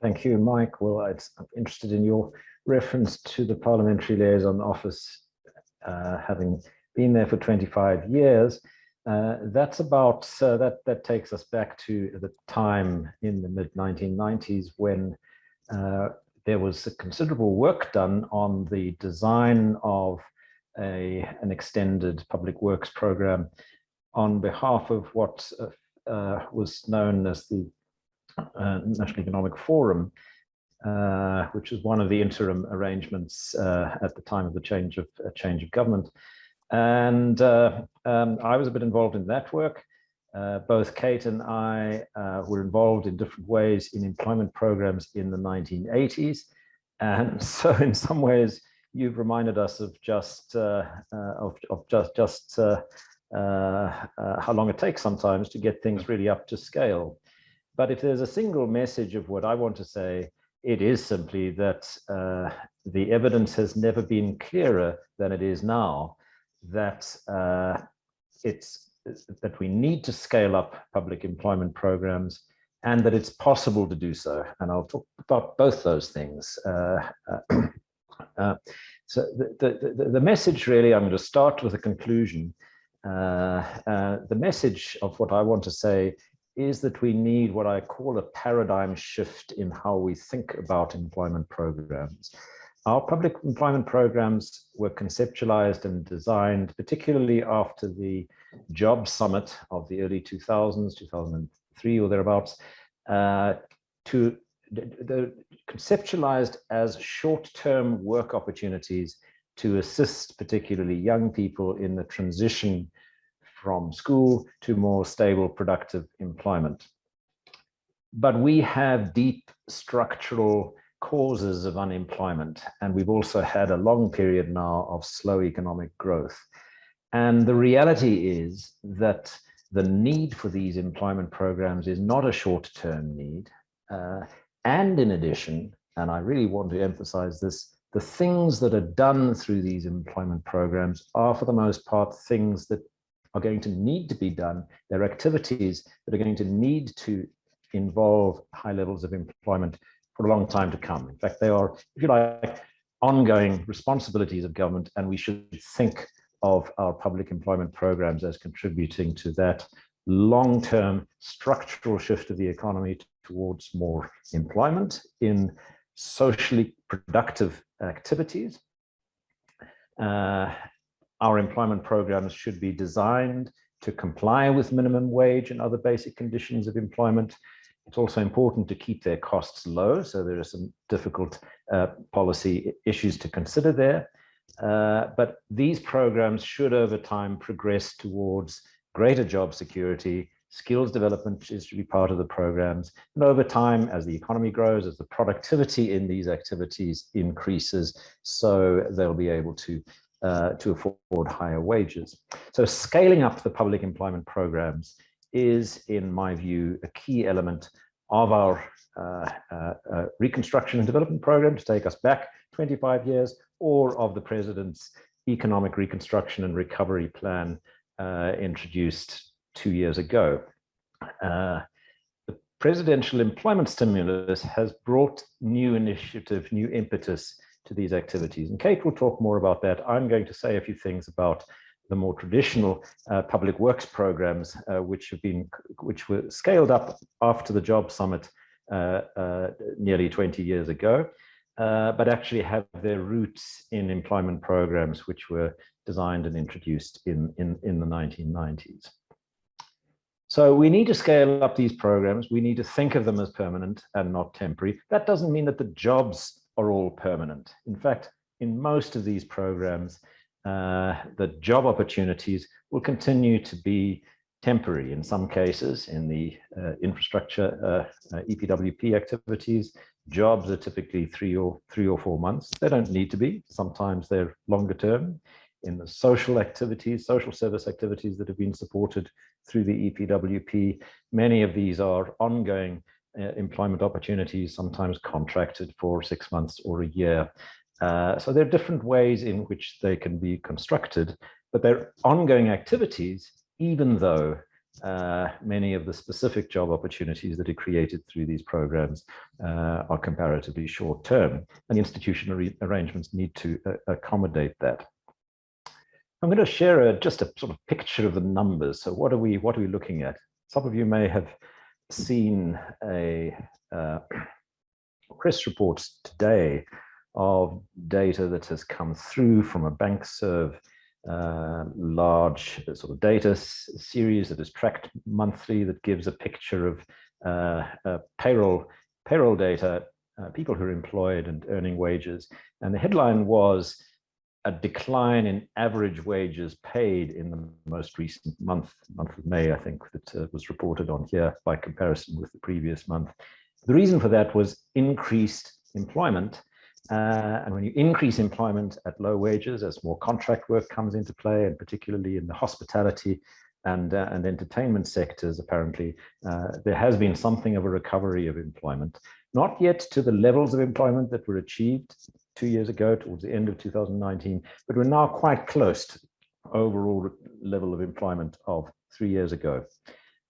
Thank you, Mike. Well, I'm interested in your reference to the Parliamentary Liaison Office having been there for 25 years. That takes us back to the time in the mid-1990s when there was considerable work done on the design of an extended public works program on behalf of what was known as the National Economic Forum, which was one of the interim arrangements at the time of the change of government. And I was a bit involved in that work. Both Kate and I were involved in different ways in employment programs in the 1980s. And so in some ways, you've reminded us of just how long it takes sometimes to get things really up to scale. But if there's a single message of what I want to say, it is simply that the evidence has never been clearer than it is now, that that we need to scale up public employment programs and that it's possible to do so. And I'll talk about both those things. So the message really, I'm going to start with a conclusion. The message of what I want to say is that we need what I call a paradigm shift in how we think about employment programs. Our public employment programs were conceptualized and designed, particularly after the job summit of the early 2000s, 2003 or thereabouts, conceptualized as short-term work opportunities to assist particularly young people in the transition from school to more stable, productive employment. But we have deep structural causes of unemployment, and we've also had a long period now of slow economic growth. And the reality is that the need for these employment programs is not a short-term need. And in addition, and I really want to emphasize this, the things that are done through these employment programs are for the most part things that are going to need to be done. They're activities that are going to need to involve high levels of employment for a long time to come. In fact, they are, if you like, ongoing responsibilities of government, and we should think of our public employment programs as contributing to that long-term structural shift of the economy towards more employment in socially productive activities. Our employment programs should be designed to comply with minimum wage and other basic conditions of employment. It's also important to keep their costs low, so there are some difficult policy issues to consider there. But these programs should over time progress towards greater job security. Skills development should be part of the programs. And over time, as the economy grows, as the productivity in these activities increases, so they'll be able to afford higher wages. So scaling up the public employment programs is, in my view, a key element of our reconstruction and development program to take us back 25 years, or of the President's Economic Reconstruction and Recovery Plan introduced 2 years ago. The presidential employment stimulus has brought new initiative, new impetus to these activities. And Kate will talk more about that. I'm going to say a few things about the more traditional public works programs, which were scaled up after the job summit nearly 20 years ago, but actually have their roots in employment programs which were designed and introduced in the 1990s. So we need to scale up these programs. We need to think of them as permanent and not temporary. That doesn't mean that the jobs are all permanent. In fact, in most of these programs, the job opportunities will continue to be temporary. In some cases, in the infrastructure EPWP activities, jobs are typically three or 4 months. They don't need to be. Sometimes they're longer term. In the social activities, social service activities that have been supported through the EPWP, many of these are ongoing employment opportunities, sometimes contracted for 6 months or a year. So there are different ways in which they can be constructed, but they're ongoing activities, even though many of the specific job opportunities that are created through these programs are comparatively short term, and institutional arrangements need to accommodate that. I'm going to share just a sort of picture of the numbers. So what are we looking at? Some of you may have seen a press reports today of data that has come through from a BankServe large sort of data series that is tracked monthly, that gives a picture of payroll data, people who are employed and earning wages. And the headline was a decline in average wages paid in the most recent month of May, I think, that was reported on here by comparison with the previous month. The reason for that was increased employment. And when you increase employment at low wages, as more contract work comes into play, and particularly in the hospitality and entertainment sectors, apparently, there has been something of a recovery of employment. Not yet to the levels of employment that were achieved 2 years ago, towards the end of 2019, but we're now quite close to the overall level of employment of 3 years ago.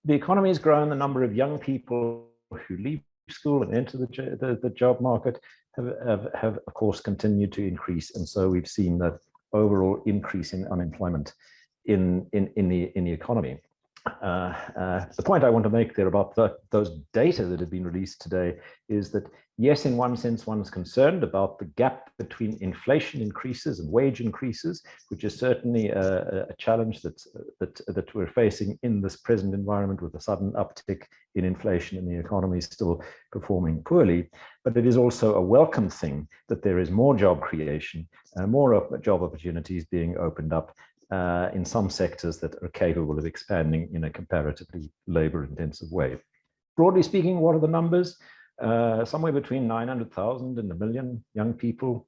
The economy has grown. The number of young people who leave school and enter the job market have of course continued to increase, and so we've seen that overall increase in unemployment in the economy. The point I want to make there about those data that have been released today is that, yes, in one sense, one's concerned about the gap between inflation increases and wage increases, which is certainly a challenge that we're facing in this present environment, with a sudden uptick in inflation and the economy still performing poorly. But it is also a welcome thing that there is more job creation and more job opportunities being opened up in some sectors that are capable of expanding in a comparatively labor-intensive way. Broadly speaking, what are the numbers? Somewhere between 900,000 and 1 million young people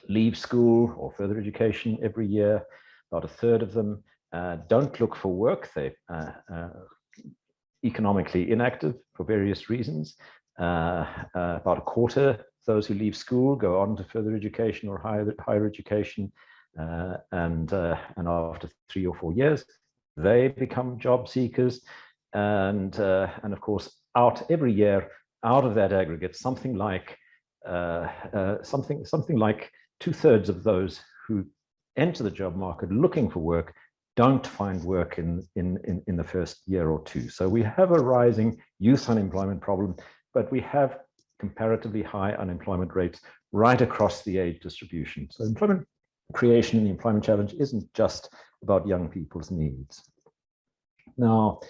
leave school or further education every year. About a third of them don't look for work. They're economically inactive for various reasons. About a quarter, those who leave school go on to further education or higher education. And after 3 or 4 years, they become job seekers, and of course, every year, out of that aggregate, something like 2/3 of those who enter the job market looking for work don't find work in the first year or two. So we have a rising youth unemployment problem, but we have comparatively high unemployment rates right across the age distribution. So employment creation and the employment challenge isn't just about young people's needs. Now,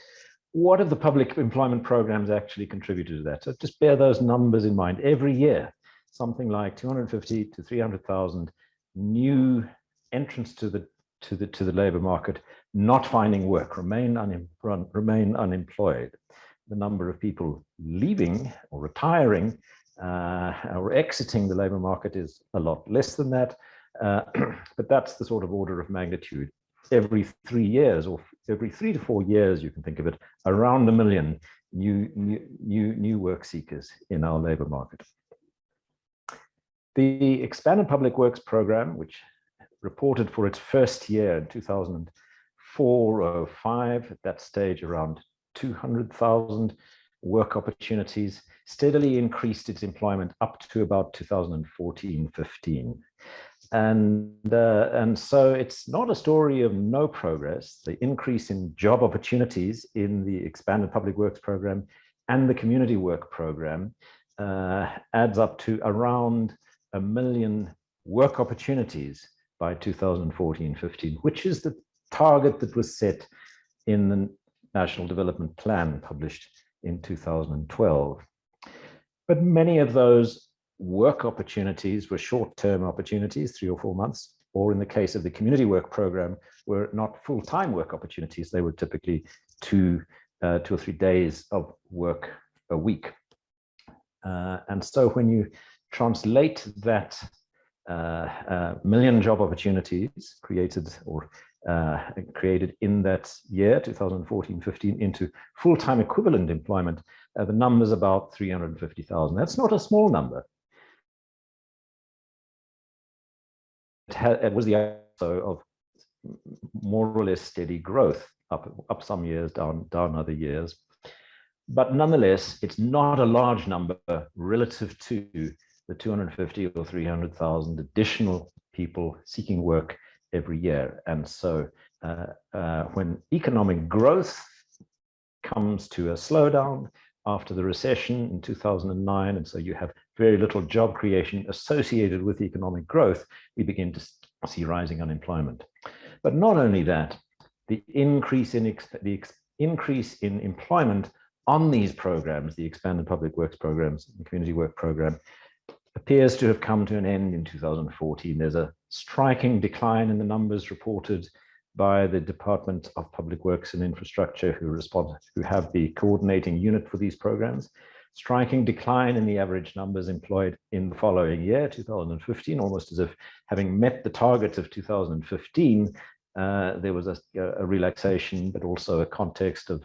what have the public employment programs actually contributed to that? So just bear those numbers in mind. Every year, something like 250 to 300,000 new entrants to the labor market not finding work, remain unemployed. The number of people leaving or retiring or exiting the labor market is a lot less than that. But that's the sort of order of magnitude. Every 3 years, or every 3 to 4 years, you can think of it, around 1 million new work seekers in our labor market. The Expanded Public Works Program, which reported for its first year in 2004 or 5, at that stage around 200,000 work opportunities, steadily increased its employment up to about 2014-15. And so it's not a story of no progress. The increase in job opportunities in the Expanded Public Works Program and the Community Work Program adds up to around 1 million work opportunities by 2014-15, which is the target that was set in the National Development Plan published in 2012. But many of those work opportunities were short-term opportunities, 3 or 4 months, or in the case of the Community Work Program, were not full-time work opportunities. They were typically 2 or 3 days of work a week. And so when you translate that 1 million job opportunities created in that year, 2014-15, into full-time equivalent employment, the number's about 350,000. That's not a small number. it was the also of more or less steady growth, up some years, down other years. But nonetheless, it's not a large number relative to the 250 or 300,000 additional people seeking work every year. And so when economic growth comes to a slowdown after the recession in 2009, and so you have very little job creation associated with economic growth, we begin to see rising unemployment. But not only that, the increase in employment on these programs, the expanded public works programs, the community work program, appears to have come to an end in 2014. There's a striking decline in the numbers reported by the Department of Public Works and Infrastructure, who have the coordinating unit for these programs. Striking decline in the average numbers employed in the following year, 2015, almost as if having met the targets of 2015, there was a relaxation, but also a context of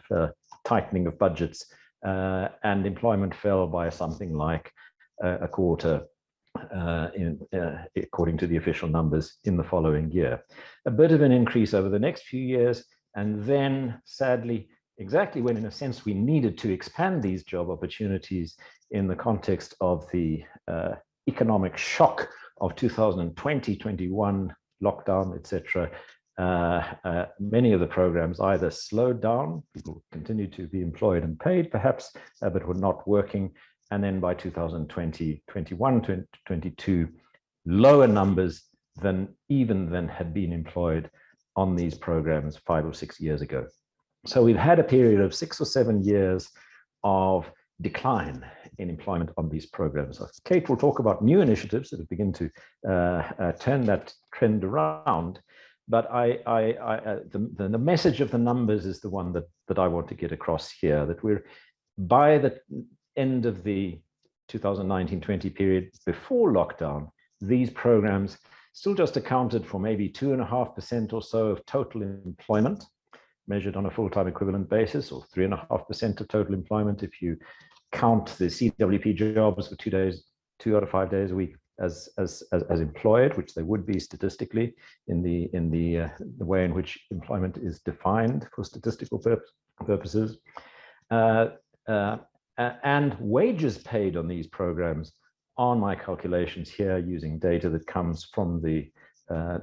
tightening of budgets, and employment fell by something like a quarter, according to the official numbers, in the following year. A bit of an increase over the next few years, and then sadly, exactly when in a sense we needed to expand these job opportunities in the context of the economic shock of 2020, 21, lockdown, etc., many of the programs either slowed down, people continued to be employed and paid perhaps, but were not working. And then by 2020, 21, 2022, lower numbers than had been employed on these programs 5 or 6 years ago. So we've had a period of 6 or 7 years of decline in employment on these programs. So Kate will talk about new initiatives that have begun to turn that trend around. But the message of the numbers is the one that I want to get across here, that we're by the end of the 2019-20 period before lockdown, these programs still just accounted for maybe 2.5% or so of total employment, measured on a full-time equivalent basis, or 3.5% of total employment if you count the CWP jobs for 2 out of 5 days a week as employed, which they would be statistically in the way in which employment is defined for statistical purposes. And wages paid on these programs, on my calculations here using data that comes from the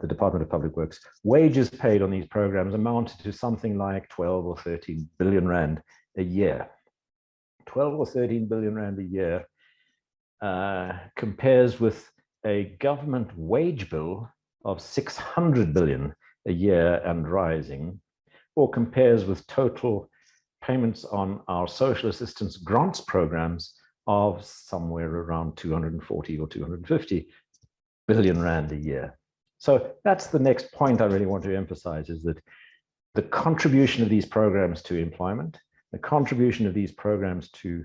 Department of Public Works, wages paid on these programs amounted to something like 12 or 13 billion rand a year. 12 or 13 billion rand a year compares with a government wage bill of 600 billion a year and rising, or compares with total payments on our social assistance grants programs of somewhere around 240 or 250 billion rand a year. So that's the next point I really want to emphasize, is that the contribution of these programs to employment, the contribution of these programs to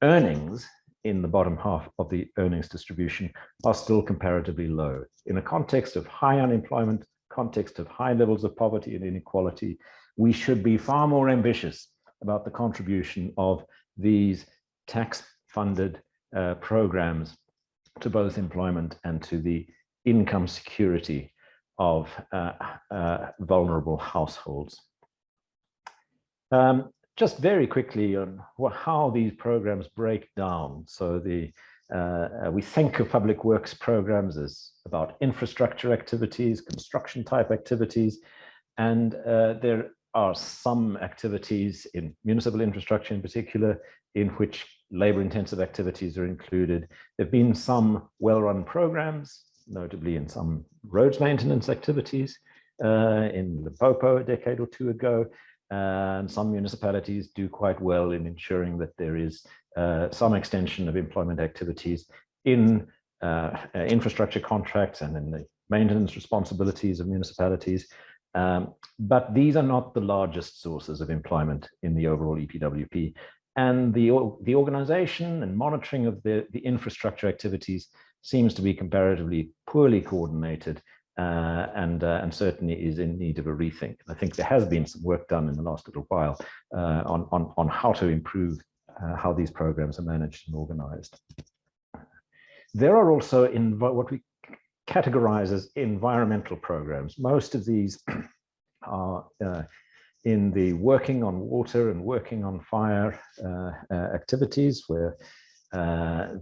earnings in the bottom half of the earnings distribution are still comparatively low. In a context of high unemployment, context of high levels of poverty and inequality, we should be far more ambitious about the contribution of these tax-funded programs to both employment and to the income security of vulnerable households. Just very quickly on how these programs break down. So we think of public works programs as about infrastructure activities, construction type activities, and there are some activities in municipal infrastructure in particular in which labor-intensive activities are included. There have been some well-run programs, notably in some roads maintenance activities in Limpopo a decade or two ago. And some municipalities do quite well in ensuring that there is some extension of employment activities in infrastructure contracts and in the maintenance responsibilities of municipalities. But these are not the largest sources of employment in the overall EPWP. And the organization and monitoring of the infrastructure activities seems to be comparatively poorly coordinated, and certainly is in need of a rethink. I think there has been some work done in the last little while on how to improve how these programs are managed and organized. There are also what we categorize as environmental programs. Most of these are in the working on water and working on fire activities, where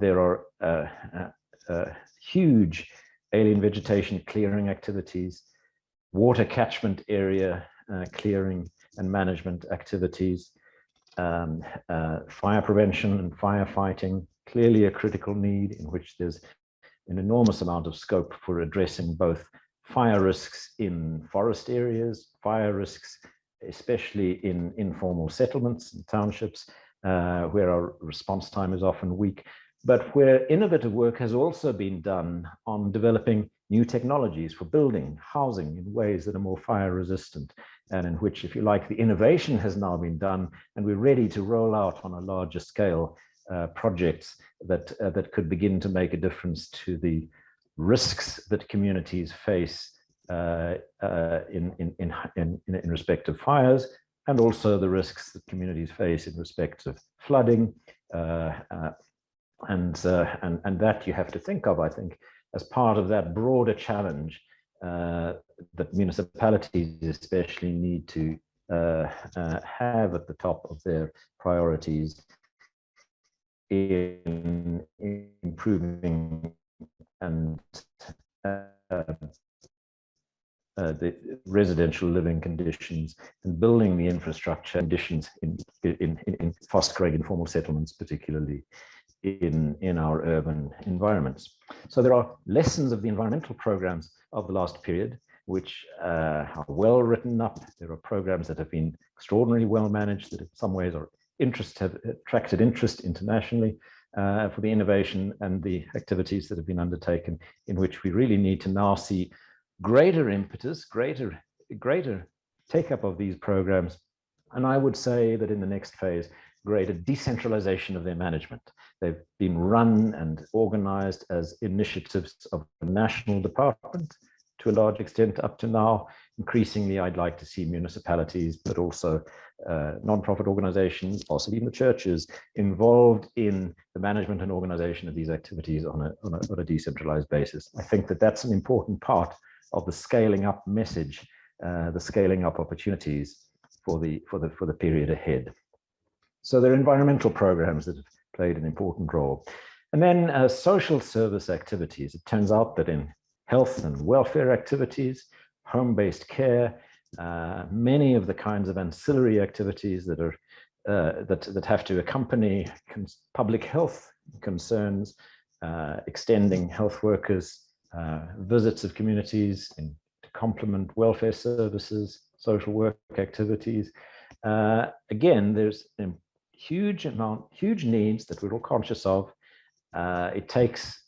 there are huge alien vegetation clearing activities, water catchment area clearing and management activities, fire prevention and firefighting, clearly a critical need in which there's an enormous amount of scope for addressing both fire risks in forest areas, fire risks especially in informal settlements and townships, where our response time is often weak, but where innovative work has also been done on developing new technologies for building, housing in ways that are more fire resistant, and in which, if you like, the innovation has now been done, and we're ready to roll out on a larger scale projects that could begin to make a difference to the risks that communities face in respect of fires, and also the risks that communities face in respect of flooding, and that you have to think of, I think, as part of that broader challenge that municipalities especially need to have at the top of their priorities in improving and the residential living conditions and building the infrastructure conditions in fast-growing informal settlements, particularly in our urban environments. So there are lessons of the environmental programs of the last period, which are well written up. There are programs that have been extraordinarily well managed, that in some ways have attracted interest internationally for the innovation and the activities that have been undertaken, in which we really need to now see greater impetus, greater take-up of these programs. And I would say that in the next phase, greater decentralization of their management. They've been run and organized as initiatives of a national department to a large extent up to now. Increasingly, I'd like to see municipalities, but also non-profit organizations, possibly even the churches, involved in the management and organization of these activities on a decentralized basis. I think that that's an important part of the scaling up message, the scaling up opportunities for the period ahead. So there are environmental programs that have played an important role. And then social service activities. It turns out that in health and welfare activities, home-based care, many of the kinds of ancillary activities that are that have to accompany public health concerns, extending health workers, visits of communities to complement welfare services, social work activities. Again, there's huge needs that we're all conscious of. It takes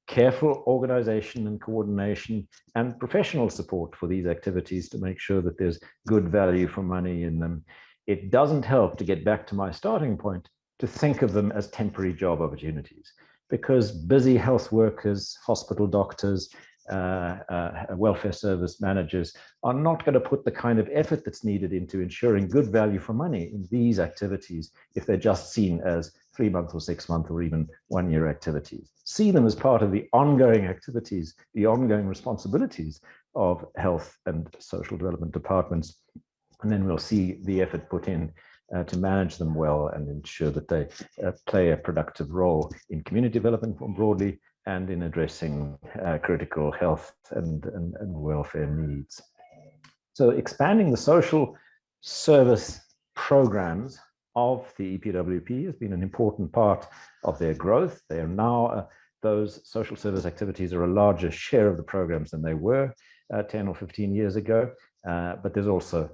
careful organization and coordination and professional support for these activities to make sure that there's good value for money in them. It doesn't help, to get back to my starting point, to think of them as temporary job opportunities, because busy health workers, hospital doctors, welfare service managers are not going to put the kind of effort that's needed into ensuring good value for money in these activities if they're just seen as 3-month or 6-month or even 1-year activities. See them as part of the ongoing activities, the ongoing responsibilities of health and social development departments, and then we'll see the effort put in to manage them well and ensure that they play a productive role in community development more broadly and in addressing critical health and welfare needs. So expanding the social service programs of the EPWP has been an important part of their growth. They are now, those social service activities are a larger share of the programs than they were 10 or 15 years ago, but there's also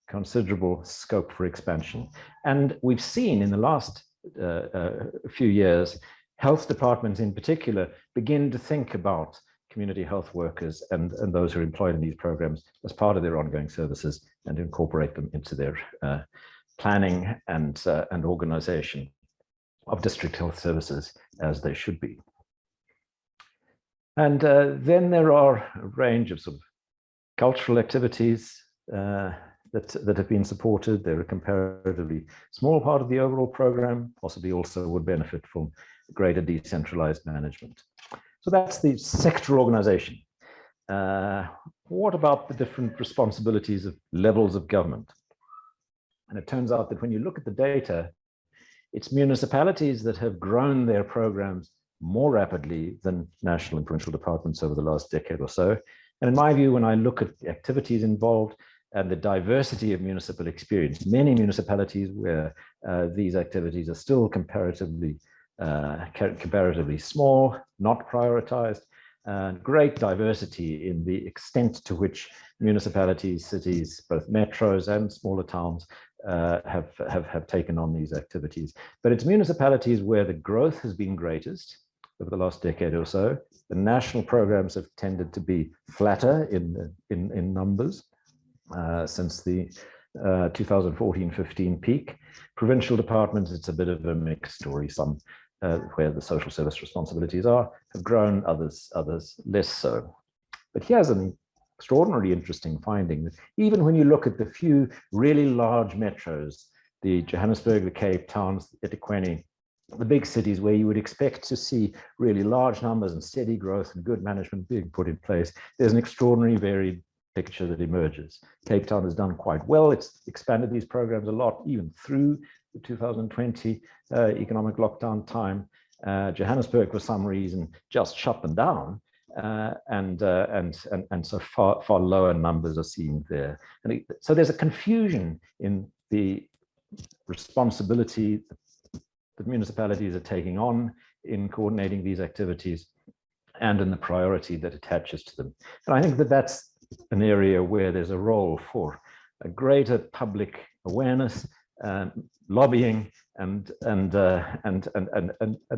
considerable scope for expansion. And we've seen in the last few years, health departments in particular begin to think about community health workers and those who are employed in these programs as part of their ongoing services and incorporate them into their planning and organization of district health services as they should be. And then there are a range of sort of cultural activities that have been supported. They're a comparatively small part of the overall program, possibly also would benefit from greater decentralized management. So that's the sectoral organization. What about the different responsibilities of levels of government? And it turns out that when you look at the data, it's municipalities that have grown their programs more rapidly than national and provincial departments over the last decade or so. And in my view, when I look at the activities involved and the diversity of municipal experience, many municipalities where these activities are still comparatively small, not prioritized, great diversity in the extent to which municipalities, cities, both metros and smaller towns have taken on these activities. But it's municipalities where the growth has been greatest over the last decade or so. The national programs have tended to be flatter in numbers since the 2014-15 peak. Provincial departments, it's a bit of a mixed story. Some where the social service responsibilities have grown, others less so. But here's an extraordinarily interesting finding that even when you look at the few really large metros, the Johannesburg, the Cape Towns, the eThekwini, the big cities where you would expect to see really large numbers and steady growth and good management being put in place, there's an extraordinary varied picture that emerges. Cape Town has done quite well. It's expanded these programs a lot, even through the 2020 economic lockdown time. Johannesburg, for some reason, just shut them down. And so far lower numbers are seen there. And so there's a confusion in the responsibility that municipalities are taking on in coordinating these activities and in the priority that attaches to them. And I think that that's an area where there's a role for a greater public awareness, lobbying, and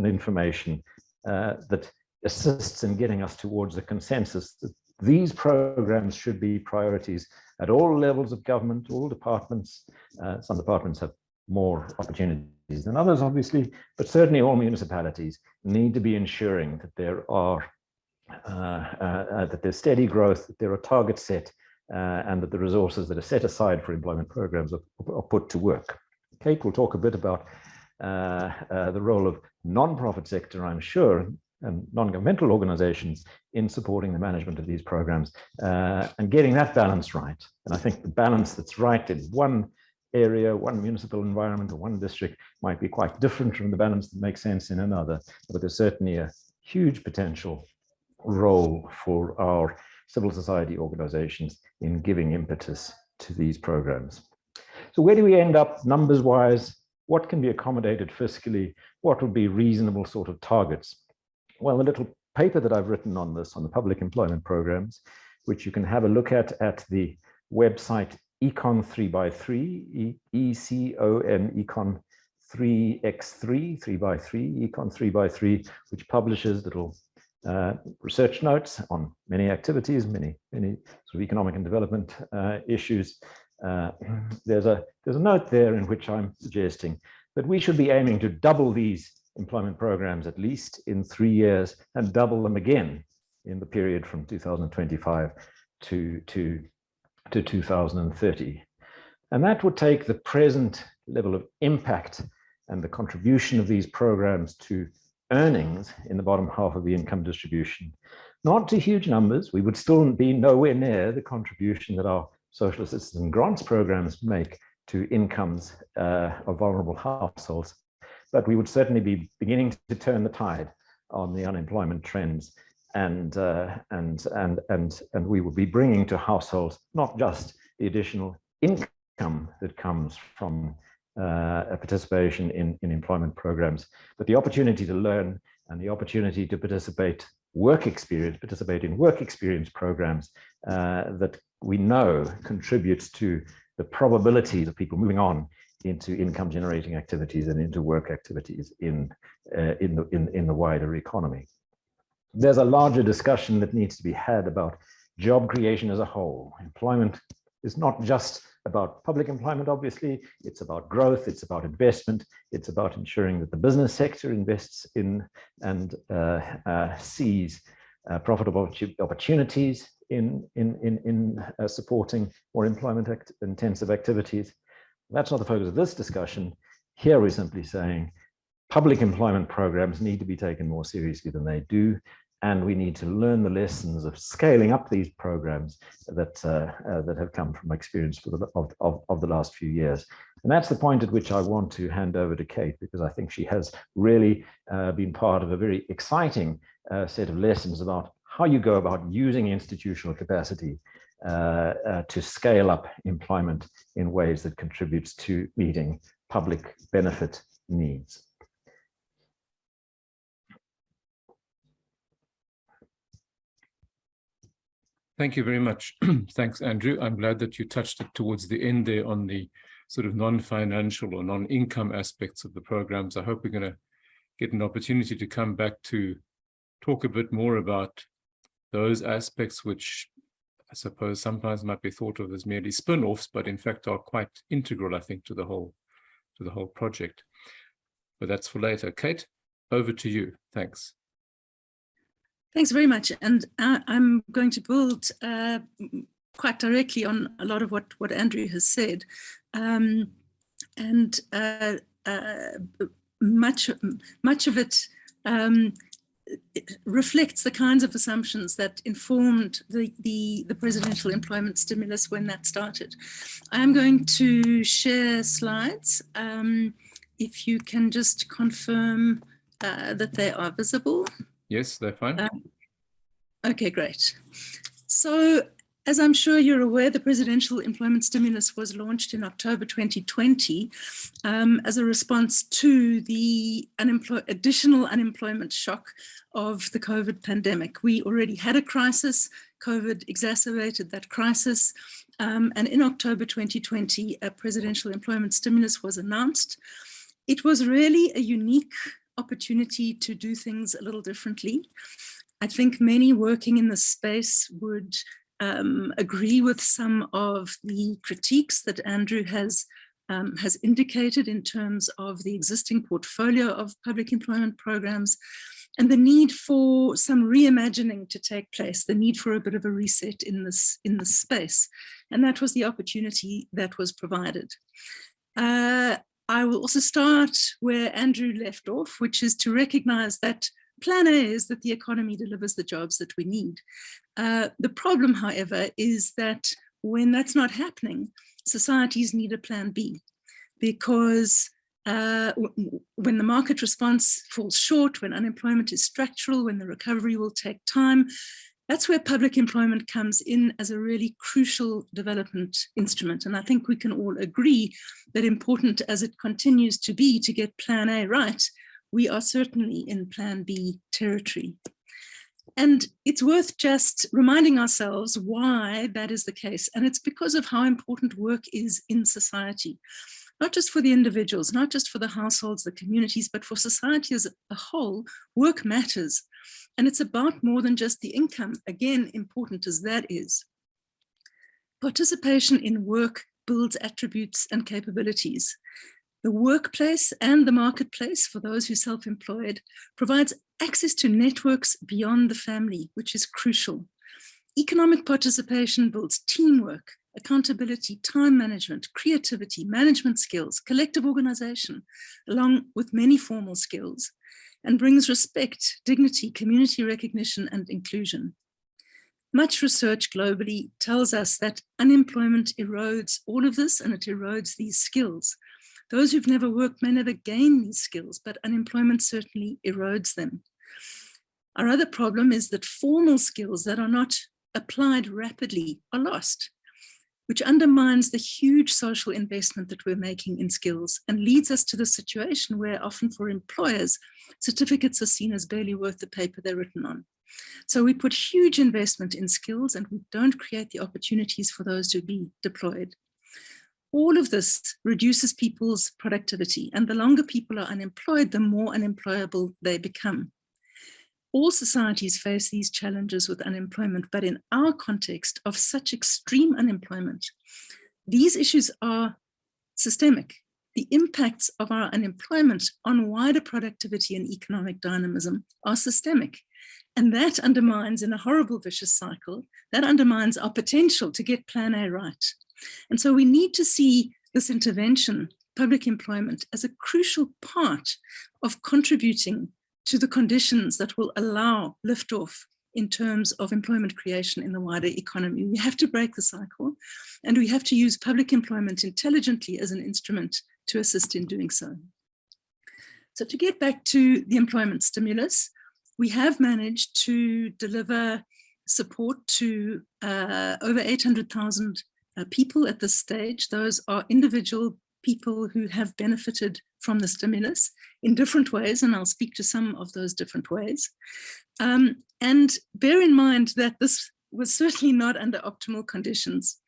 information that assists in getting us towards a consensus that these programs should be priorities at all levels of government, all departments. Some departments have more opportunities than others, obviously, but certainly all municipalities need to be ensuring that there are that there's steady growth, that there are targets set, and that the resources that are set aside for employment programs are put to work. Kate will talk a bit about the role of non-profit sector, I'm sure, and non-governmental organizations in supporting the management of these programs and getting that balance right. And I think the balance that's right in one area, one municipal environment, or one district might be quite different from the balance that makes sense in another. But there's certainly a huge potential role for our civil society organizations in giving impetus to these programs. So where do we end up numbers-wise? What can be accommodated fiscally? What would be reasonable sort of targets? Well, the little paper that I've written on this, on the public employment programs, which you can have a look at the website Econ 3x3, E-C-O-N, Econ 3x3, 3x3, Econ 3x3, which publishes little research notes on many activities, many sort of economic and development issues. There's a note there in which I'm suggesting that we should be aiming to double these employment programs at least in 3 years and double them again in the period from 2025 to 2030. And that would take the present level of impact and the contribution of these programs to earnings in the bottom half of the income distribution, not to huge numbers. We would still be nowhere near the contribution that our social assistance and grants programs make to incomes of vulnerable households. But we would certainly be beginning to turn the tide on the unemployment trends, and we would be bringing to households not just the additional income that comes from a participation in employment programs, but the opportunity to learn and the opportunity to participate in work experience programs that we know contributes to the probability of people moving on into income generating activities and into work activities in the wider economy. There's a larger discussion that needs to be had about job creation as a whole. Employment is not just about public employment, obviously. It's about growth, it's about investment, it's about ensuring that the business sector invests in and sees profitable opportunities in supporting more employment-intensive activities. That's not the focus of this discussion. Here we're simply saying public employment programs need to be taken more seriously than they do. and we need to learn the lessons of scaling up these programs that have come from experience of the last few years. And that's the point at which I want to hand over to Kate, because I think she has really been part of a very exciting set of lessons about how you go about using institutional capacity to scale up employment in ways that contributes to meeting public benefit needs. Thank you very much. Thanks, Andrew. I'm glad that you touched it towards the end there on the sort of non-financial or non-income aspects of the programs. I hope we're going to get an opportunity to come back to talk a bit more about those aspects which I suppose sometimes might be thought of as merely spin-offs, but in fact are quite integral, I think, to the whole project. But that's for later. Kate, over to you. Thanks. Thanks very much. And I'm going to build quite directly on a lot of what Andrew has said. Much of it reflects the kinds of assumptions that informed the presidential employment stimulus when that started. I'm going to share slides. If you can just confirm that they are visible. Yes, they're fine. Okay, great. So, as I'm sure you're aware, the presidential employment stimulus was launched in October 2020 as a response to the additional unemployment shock of the COVID pandemic. We already had a crisis. COVID exacerbated that crisis. And in October 2020, a presidential employment stimulus was announced. It was really a unique opportunity to do things a little differently. I think many working in this space would agree with some of the critiques that Andrew has indicated in terms of the existing portfolio of public employment programs and the need for some reimagining to take place, the need for a bit of a reset in this space. And that was the opportunity that was provided. I will also start where Andrew left off, which is to recognize that plan A is that the economy delivers the jobs that we need. The problem, however, is that when that's not happening, societies need a plan B, because when the market response falls short, when unemployment is structural, when the recovery will take time, that's where public employment comes in as a really crucial development instrument. And I think we can all agree that important as it continues to be to get plan A right, we are certainly in plan B territory. And it's worth just reminding ourselves why that is the case. And it's because of how important work is in society, not just for the individuals, not just for the households, the communities, but for society as a whole. Work matters. And it's about more than just the income, again, important as that is. Participation in work builds attributes and capabilities. The workplace and the marketplace, for those who are self-employed, provides access to networks beyond the family, which is crucial. Economic participation builds teamwork, accountability, time management, creativity, management skills, collective organization, along with many formal skills, and brings respect, dignity, community recognition, and inclusion. Much research globally tells us that unemployment erodes all of this, and it erodes these skills. Those who've never worked may never gain these skills, but unemployment certainly erodes them. Our other problem is that formal skills that are not applied rapidly are lost, which undermines the huge social investment that we're making in skills and leads us to the situation where often for employers, certificates are seen as barely worth the paper they're written on. So we put huge investment in skills and we don't create the opportunities for those to be deployed. All of this reduces people's productivity, and the longer people are unemployed, the more unemployable they become. All societies face these challenges with unemployment, but in our context of such extreme unemployment, these issues are systemic. The impacts of our unemployment on wider productivity and economic dynamism are systemic. And that undermines, in a horrible vicious cycle, that undermines our potential to get plan A right. And so we need to see this intervention, public employment, as a crucial part of contributing to the conditions that will allow liftoff in terms of employment creation in the wider economy. We have to break the cycle, and we have to use public employment intelligently as an instrument to assist in doing so. So to get back to the employment stimulus, we have managed to deliver support to over 800,000 people at this stage. Those are individual people who have benefited from the stimulus in different ways, and I'll speak to some of those different ways. And bear in mind that this was certainly not under optimal conditions.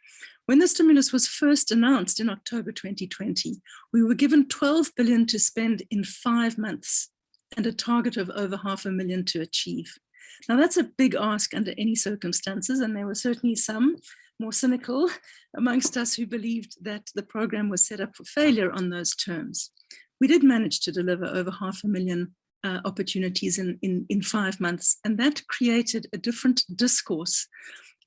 When the stimulus was first announced in October 2020, we were given 12 billion to spend in 5 months and a target of over 500,000 to achieve. Now that's a big ask under any circumstances, and there were certainly some more cynical amongst us who believed that the program was set up for failure on those terms. We did manage to deliver over 500,000 opportunities in 5 months, and that created a different discourse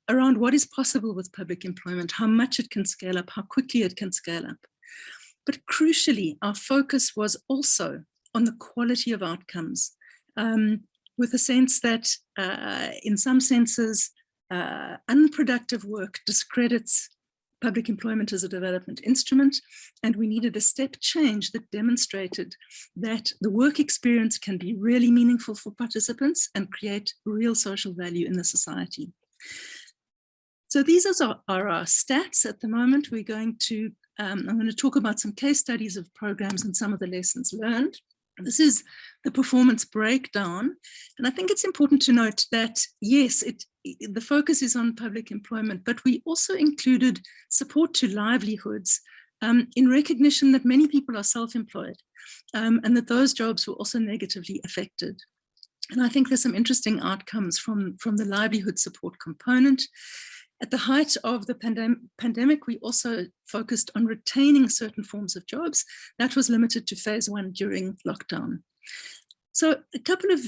around what is possible with public employment, how much it can scale up, how quickly it can scale up. But crucially, our focus was also on the quality of outcomes, with the sense that in some senses, unproductive work discredits public employment as a development instrument, and we needed a step change that demonstrated that the work experience can be really meaningful for participants and create real social value in the society. So these are our stats at the moment. We're going to, I'm going to talk about some case studies of programs and some of the lessons learned. This is the performance breakdown. And I think it's important to note that, yes, the focus is on public employment, but we also included support to livelihoods in recognition that many people are self-employed and that those jobs were also negatively affected. And I think there's some interesting outcomes from the livelihood support component. At the height of the pandemic, we also focused on retaining certain forms of jobs. That was limited to phase 1 during lockdown. So a couple of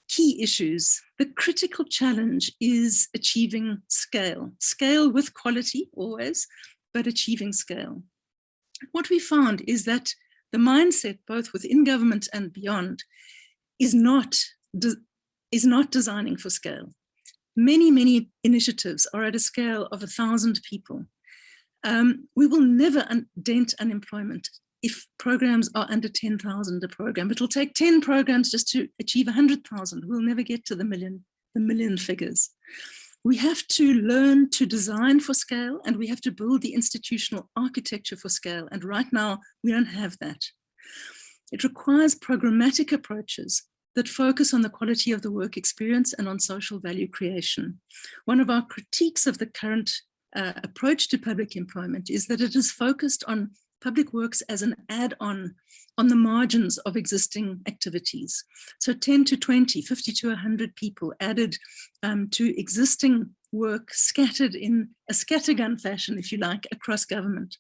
key issues. The critical challenge is achieving scale. Scale with quality always, but achieving scale. What we found is that the mindset, both within government and beyond, is not designing for scale. Many initiatives are at a scale of 1,000 people. We will never dent unemployment if programs are under 10,000 a program. It'll take 10 programs just to achieve 100,000. We'll never get to the million figures. We have to learn to design for scale, and we have to build the institutional architecture for scale. And right now, we don't have that. It requires programmatic approaches that focus on the quality of the work experience and on social value creation. One of our critiques of the current approach to public employment is that it is focused on public works as an add-on on the margins of existing activities. So 10 to 20, 50 to 100 people added to existing work scattered in a scattergun fashion, if you like, across government.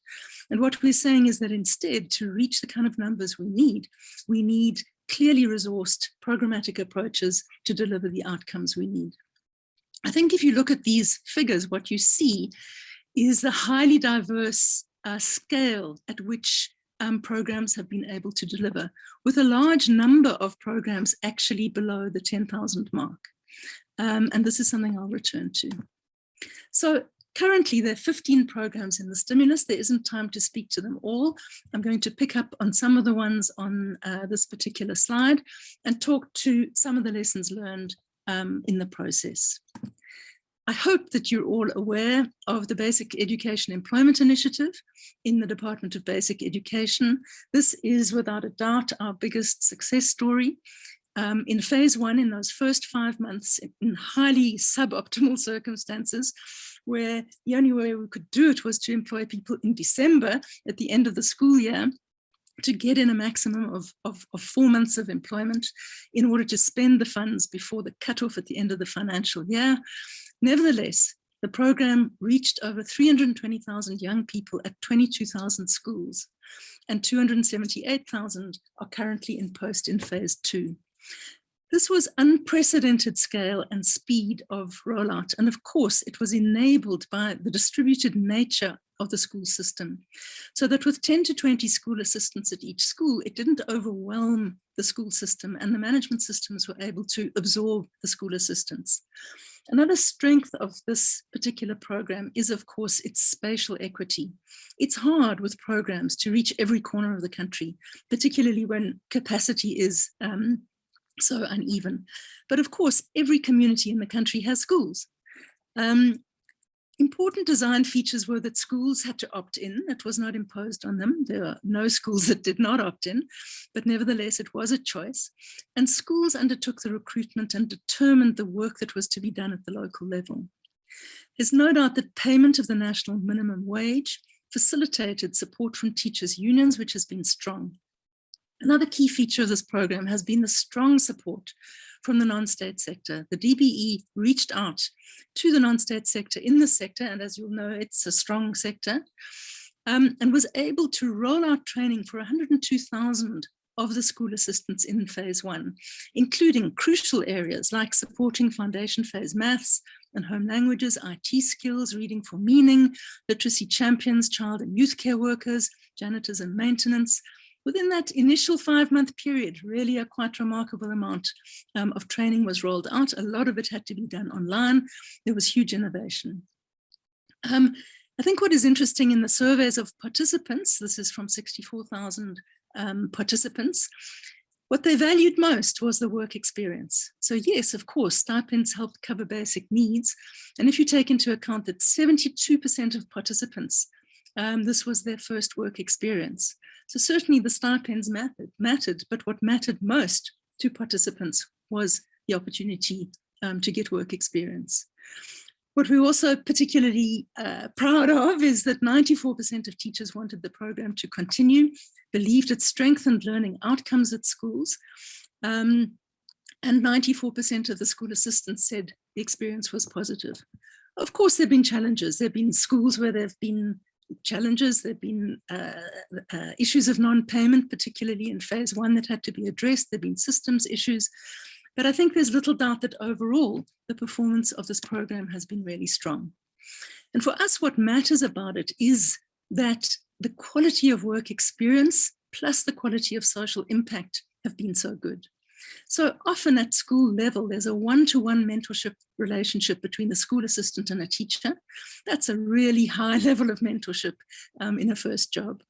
And what we're saying is that instead, to reach the kind of numbers we need clearly resourced programmatic approaches to deliver the outcomes we need. I think if you look at these figures, what you see is the highly diverse scale at which programs have been able to deliver, with a large number of programs actually below the 10,000 mark. And this is something I'll return to. So currently, there are 15 programs in the stimulus. There isn't time to speak to them all. I'm going to pick up on some of the ones on this particular slide and talk to some of the lessons learned in the process. I hope that you're all aware of the Basic Education Employment Initiative in the Department of Basic Education. This is without a doubt our biggest success story. In phase 1, in those first 5 months, in highly suboptimal circumstances, where the only way we could do it was to employ people in December at the end of the school year to get in a maximum of 4 months of employment in order to spend the funds before the cutoff at the end of the financial year. Nevertheless, the program reached over 320,000 young people at 22,000 schools, and 278,000 are currently in post in phase 2. This was unprecedented scale and speed of rollout. And of course, it was enabled by the distributed nature of the school system. So that with 10 to 20 school assistants at each school, it didn't overwhelm the school system, and the management systems were able to absorb the school assistants. Another strength of this particular program is, of course, its spatial equity. It's hard with programs to reach every corner of the country, particularly when capacity is so uneven. But of course, every community in the country has schools. Important design features were that schools had to opt in. It was not imposed on them. There are no schools that did not opt in, but nevertheless, it was a choice. And schools undertook the recruitment and determined the work that was to be done at the local level. There's no doubt that payment of the national minimum wage facilitated support from teachers' unions, which has been strong. Another key feature of this program has been the strong support from the non-state sector. The DBE reached out to the non-state sector in the sector, and as you'll know, it's a strong sector, and was able to roll out training for 102,000 of the school assistants in phase 1, including crucial areas like supporting foundation phase maths and home languages, IT skills, reading for meaning, literacy champions, child and youth care workers, janitors and maintenance. Within that initial 5-month period, really a quite remarkable amount of training was rolled out. A lot of it had to be done online. There was huge innovation. I think what is interesting in the surveys of participants, this is from 64,000 participants, what they valued most was the work experience. So yes, of course, stipends helped cover basic needs. And if you take into account that 72% of participants, this was their first work experience. So certainly the stipends mattered, but what mattered most to participants was the opportunity to get work experience. What we're also particularly proud of is that 94% of teachers wanted the program to continue, believed it strengthened learning outcomes at schools, and 94% of the school assistants said the experience was positive. Of course, there have been challenges. There have been schools where there have been challenges. There have been issues of non-payment, particularly in phase 1 that had to be addressed. There have been systems issues. But I think there's little doubt that overall, the performance of this program has been really strong. And for us, what matters about it is that the quality of work experience plus the quality of social impact have been so good. So often at school level, there's a one-to-one mentorship relationship between the school assistant and a teacher. That's a really high level of mentorship in a first job.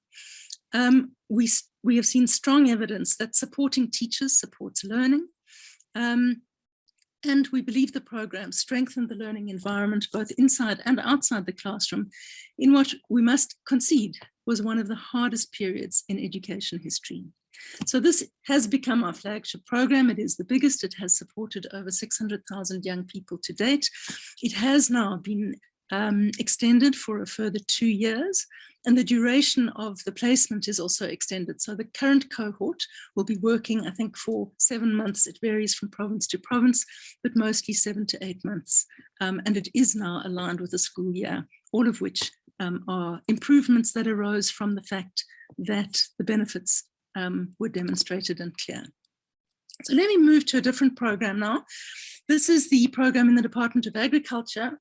We have seen strong evidence that supporting teachers supports learning. And we believe the program strengthened the learning environment, both inside and outside the classroom, in what we must concede was one of the hardest periods in education history. So this has become our flagship program. It is the biggest. It has supported over 600,000 young people to date. It has now been extended for a further 2 years, and the duration of the placement is also extended. So the current cohort will be working, I think, for 7 months. It varies from province to province, but mostly 7 to 8 months. And it is now aligned with the school year, all of which are improvements that arose from the fact that the benefits were demonstrated and clear. So let me move to a different program now. This is the program in the Department of Agriculture.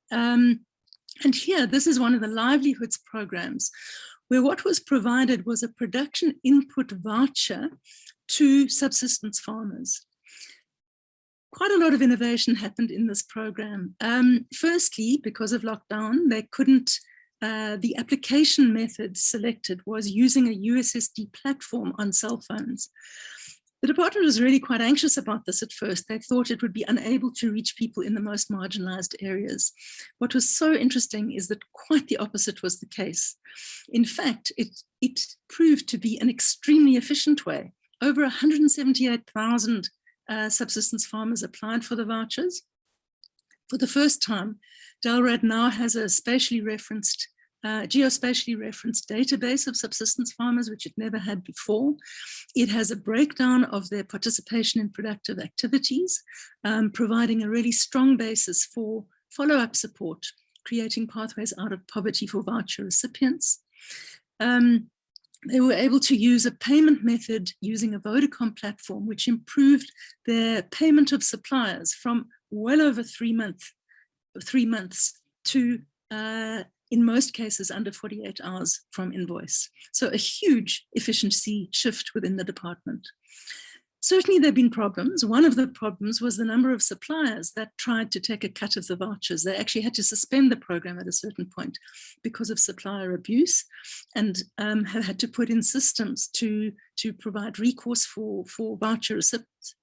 And here, this is one of the livelihoods programs where what was provided was a production input voucher to subsistence farmers. Quite a lot of innovation happened in this program. Firstly, because of lockdown, they couldn't, the application method selected was using a USSD platform on cell phones. The department was really quite anxious about this at first. They thought it would be unable to reach people in the most marginalized areas. What was so interesting is that quite the opposite was the case. In fact, it proved to be an extremely efficient way. Over 178,000 subsistence farmers applied for the vouchers. For the first time, DALRAD now has a spatially referenced geospatially referenced database of subsistence farmers, which it never had before. It has a breakdown of their participation in productive activities, providing a really strong basis for follow-up support, creating pathways out of poverty for voucher recipients. They were able to use a payment method using a Vodacom platform, which improved their payment of suppliers from well over 3 months to in most cases under 48 hours from invoice. So a huge efficiency shift within the department. Certainly, there have been problems. One of the problems was the number of suppliers that tried to take a cut of the vouchers. They actually had to suspend the program at a certain point because of supplier abuse, and have had to put in systems to provide recourse for voucher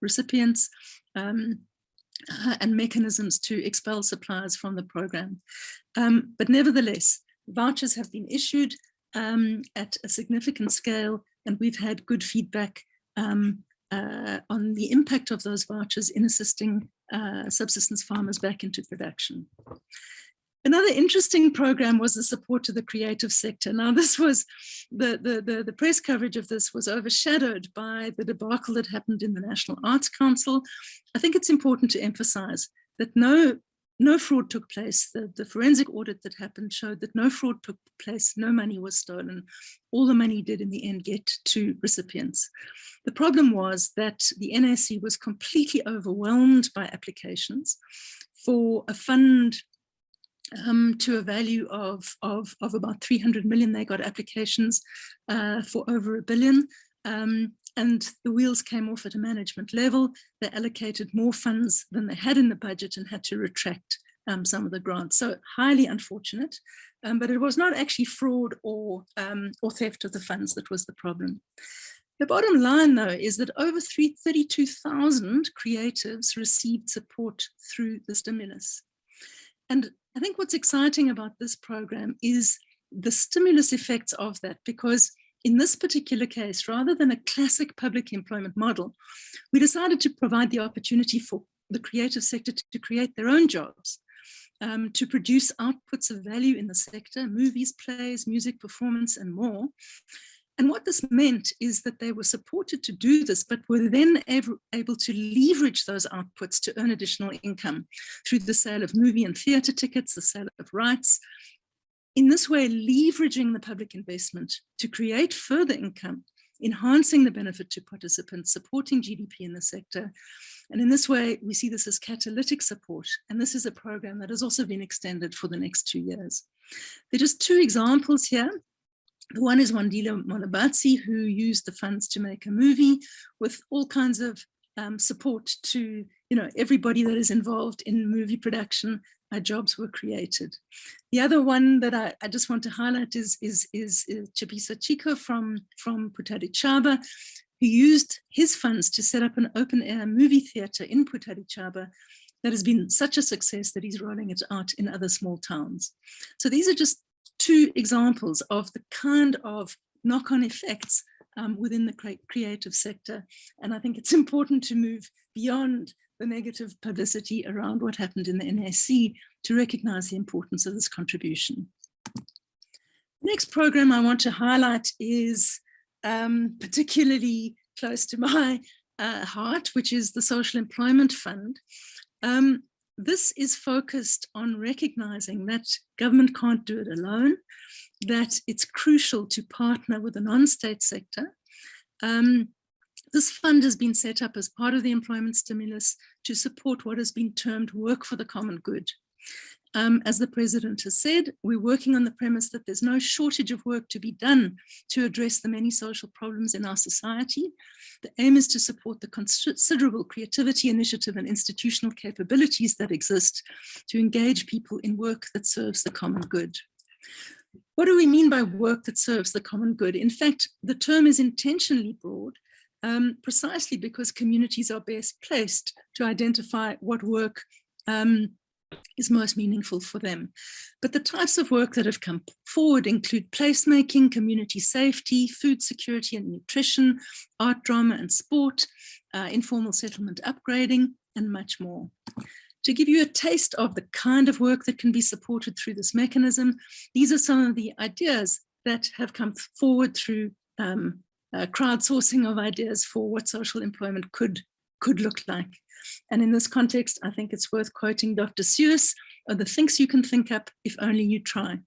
recipients and mechanisms to expel suppliers from the program. But nevertheless, vouchers have been issued at a significant scale, and we've had good feedback on the impact of those vouchers in assisting subsistence farmers back into production. Another interesting program was the support to the creative sector. Now, this was the press coverage of this was overshadowed by the debacle that happened in the National Arts Council. I think it's important to emphasize that no fraud took place. The forensic audit that happened showed that no fraud took place, no money was stolen. All the money did in the end get to recipients. The problem was that the NAC was completely overwhelmed by applications for a fund to a value of about 300 million. They got applications for over $1 billion. And the wheels came off at a management level. They allocated more funds than they had in the budget and had to retract some of the grants. So highly unfortunate, but it was not actually fraud or theft of the funds that was the problem. The bottom line, though, is that over 32,000 creatives received support through the stimulus. And I think what's exciting about this program is the stimulus effects of that, because in this particular case, rather than a classic public employment model, we decided to provide the opportunity for the creative sector to create their own jobs, to produce outputs of value in the sector, movies, plays, music, performance, and more. And what this meant is that they were supported to do this, but were then able to leverage those outputs to earn additional income through the sale of movie and theatre tickets, the sale of rights. In this way, leveraging the public investment to create further income, enhancing the benefit to participants, supporting GDP in the sector. And in this way, we see this as catalytic support. And this is a program that has also been extended for the next 2 years. There are just two examples here. The one is Wandile Molabatsi, who used the funds to make a movie with all kinds of support to everybody that is involved in movie production. Jobs were created. The other one that I just want to highlight is Chipisa Chico from Putadi-Chaba, who used his funds to set up an open-air movie theatre in Putadi-Chaba that has been such a success that he's rolling it out in other small towns. So these are just two examples of the kind of knock-on effects within the creative sector. And I think it's important to move beyond the negative publicity around what happened in the NAC to recognize the importance of this contribution. The next program I want to highlight is particularly close to my heart, which is the Social Employment Fund. This is focused on recognizing that government can't do it alone, that it's crucial to partner with the non-state sector. This fund has been set up as part of the employment stimulus to support what has been termed work for the common good. As the president has said, we're working on the premise that there's no shortage of work to be done to address the many social problems in our society. The aim is to support the considerable creativity, initiative, and institutional capabilities that exist to engage people in work that serves the common good. What do we mean by work that serves the common good? In fact, the term is intentionally broad, precisely because communities are best placed to identify what work is most meaningful for them. But the types of work that have come forward include placemaking, community safety, food security and nutrition, art, drama and sport, informal settlement upgrading, and much more. To give you a taste of the kind of work that can be supported through this mechanism, these are some of the ideas that have come forward through crowdsourcing of ideas for what social employment could look like. And in this context, I think it's worth quoting Dr. Seuss, the things you can think up if only you try.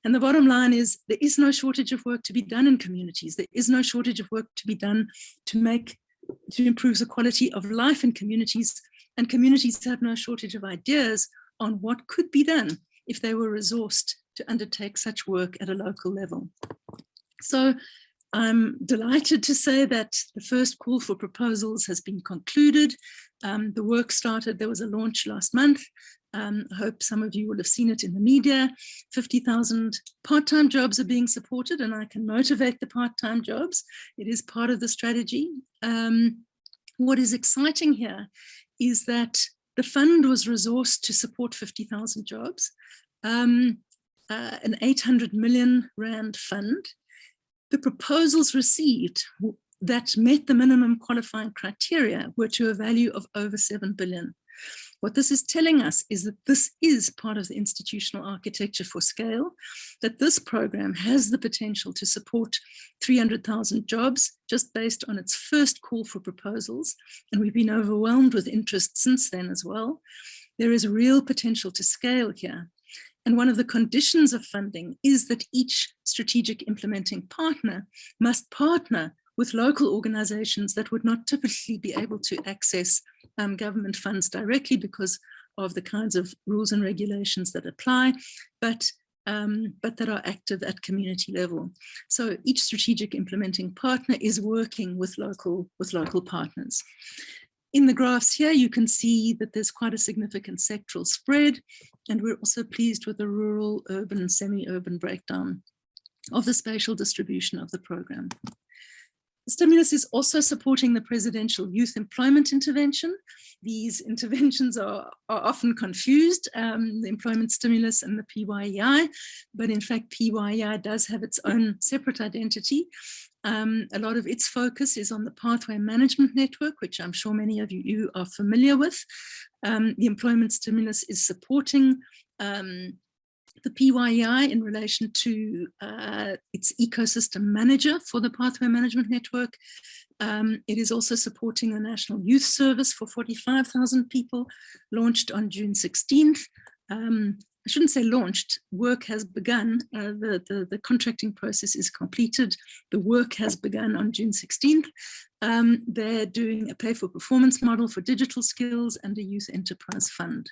And the bottom line is there is no shortage of work to be done in communities. There is no shortage of work to be done to improve the quality of life in communities. And communities have no shortage of ideas on what could be done if they were resourced to undertake such work at a local level. So I'm delighted to say that the first call for proposals has been concluded. The work started, there was a launch last month. I hope some of you will have seen it in the media. 50,000 part-time jobs are being supported, and I can motivate the part-time jobs. It is part of the strategy. What is exciting here is that the fund was resourced to support 50,000 jobs, an 800 million Rand fund. The proposals received that met the minimum qualifying criteria were to a value of over 7 billion. What this is telling us is that this is part of the institutional architecture for scale, that this program has the potential to support 300,000 jobs just based on its first call for proposals. And we've been overwhelmed with interest since then as well. There is real potential to scale here. And one of the conditions of funding is that each strategic implementing partner must partner with local organizations that would not typically be able to access government funds directly because of the kinds of rules and regulations that apply, but that are active at community level. So each strategic implementing partner is working with local partners. In the graphs here, you can see that there's quite a significant sectoral spread, and we're also pleased with the rural, urban, semi-urban breakdown of the spatial distribution of the program. The stimulus is also supporting the presidential youth employment intervention. These interventions are often confused, the employment stimulus and the PYEI, but in fact, PYEI does have its own separate identity. A lot of its focus is on the Pathway Management Network, which I'm sure many of you are familiar with. The employment stimulus is supporting the PYEI in relation to its ecosystem manager for the Pathway Management Network. It is also supporting the National Youth Service for 45,000 people, launched on June 16th. I shouldn't say launched, work has begun. The contracting process is completed. The work has begun on June 16th. They're doing a pay for performance model for digital skills and a youth enterprise fund.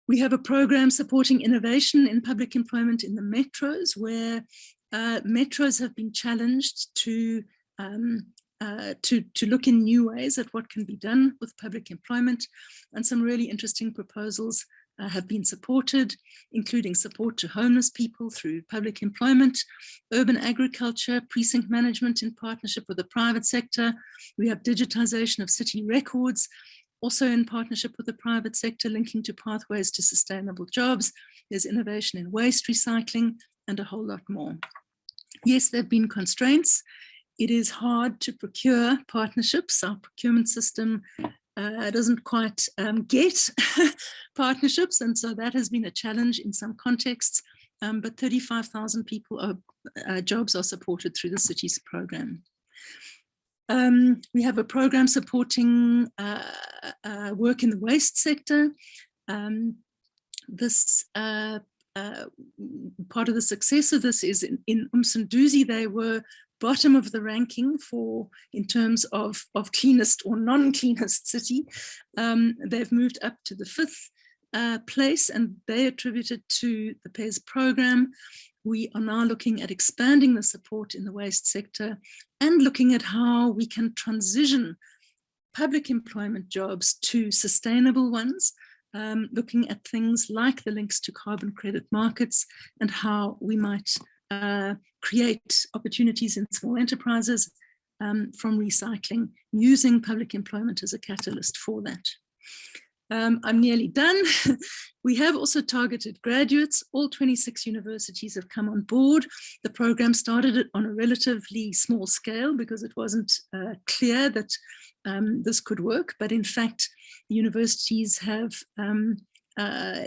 We have a program supporting innovation in public employment in the metros, where metros have been challenged to look in new ways at what can be done with public employment, and some really interesting proposals have been supported, including support to homeless people through public employment, urban agriculture, precinct management in partnership with the private sector. We have digitization of city records, also in partnership with the private sector, linking to pathways to sustainable jobs. There's innovation in waste recycling and a whole lot more. Yes, there have been constraints. It is hard to procure partnerships. Our procurement system doesn't quite get partnerships, and so that has been a challenge in some contexts, but 35,000 people jobs are supported through the city's program. We have a program supporting work in the waste sector. This part of the success of this is in Umsunduzi, they were bottom of the ranking in terms of cleanest or non-cleanest city. They've moved up to the 5th place, and they attributed to the PES program. We are now looking at expanding the support in the waste sector and looking at how we can transition public employment jobs to sustainable ones, looking at things like the links to carbon credit markets and how we might create opportunities in small enterprises from recycling, using public employment as a catalyst for that. I'm nearly done. We have also targeted graduates. All 26 universities have come on board. The program started on a relatively small scale because it wasn't clear that this could work. But in fact, the universities have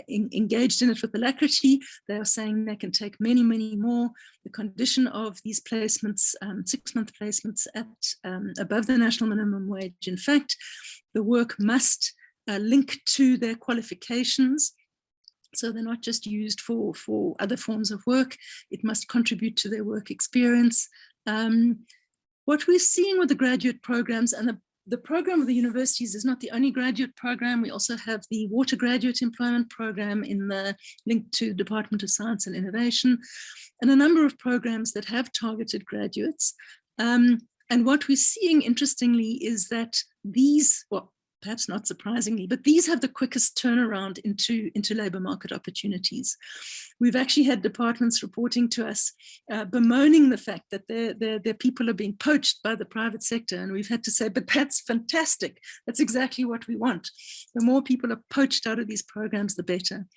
engaged in it with alacrity. They are saying they can take many, many more. The condition of these placements, 6-month placements at above the national minimum wage. In fact, the work must link to their qualifications. So they're not just used for other forms of work. It must contribute to their work experience. What we're seeing with the graduate programs, and the program of the universities is not the only graduate program. We also have the Water Graduate Employment Program in the linked to Department of Science and Innovation, and a number of programs that have targeted graduates. And what we're seeing, interestingly, is that these, well, perhaps not surprisingly, but these have the quickest turnaround into labour market opportunities. We've actually had departments reporting to us bemoaning the fact that their people are being poached by the private sector. And we've had to say, but that's fantastic. That's exactly what we want. The more people are poached out of these programs, the better.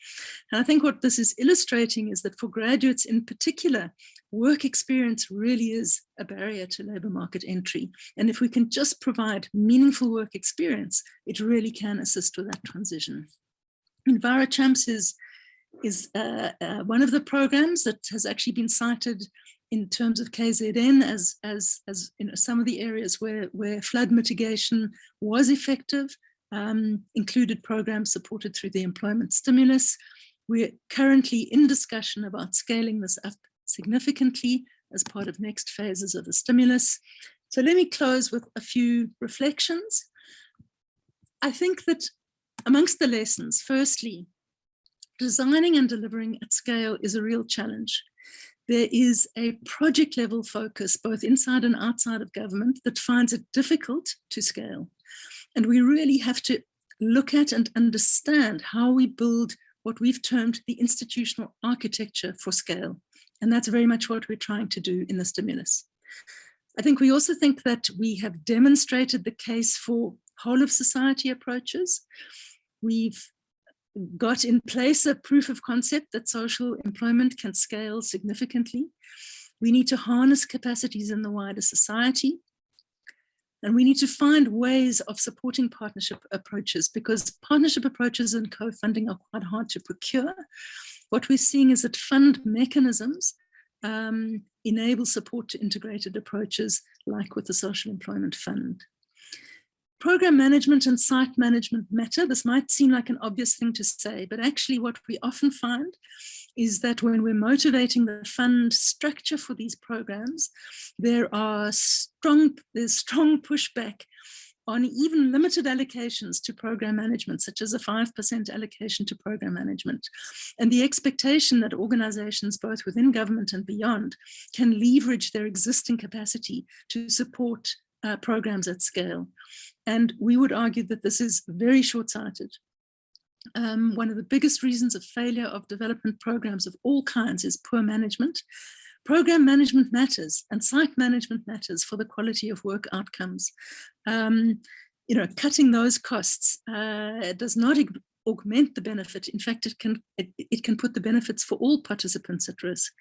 And I think what this is illustrating is that for graduates in particular, work experience really is a barrier to labour market entry. And if we can just provide meaningful work experience, it really can assist with that transition. EnviroChamps is one of the programs that has actually been cited in terms of KZN as you know, some of the areas where flood mitigation was effective, included programs supported through the employment stimulus. We're currently in discussion about scaling this up significantly as part of next phases of the stimulus. So let me close with a few reflections. I think that amongst the lessons, firstly, designing and delivering at scale is a real challenge. There is a project level focus, both inside and outside of government, that finds it difficult to scale. And we really have to look at and understand how we build what we've termed the institutional architecture for scale. And that's very much what we're trying to do in the stimulus. I think we also think that we have demonstrated the case for whole of society approaches. We've got in place a proof of concept that social employment can scale significantly. We need to harness capacities in the wider society. And we need to find ways of supporting partnership approaches, because partnership approaches and co-funding are quite hard to procure. What we're seeing is that fund mechanisms enable support to integrated approaches, like with the Social Employment Fund. Program management and site management matter. This might seem like an obvious thing to say, but actually what we often find is that when we're motivating the fund structure for these programs, there's strong pushback on even limited allocations to program management, such as a 5% allocation to program management. And the expectation that organizations, both within government and beyond, can leverage their existing capacity to support programs at scale. And we would argue that this is very short-sighted. One of the biggest reasons of failure of development programs of all kinds is poor management. Program management matters, and site management matters for the quality of work outcomes. You know, cutting those costs does not augment the benefit. In fact, it can put the benefits for all participants at risk.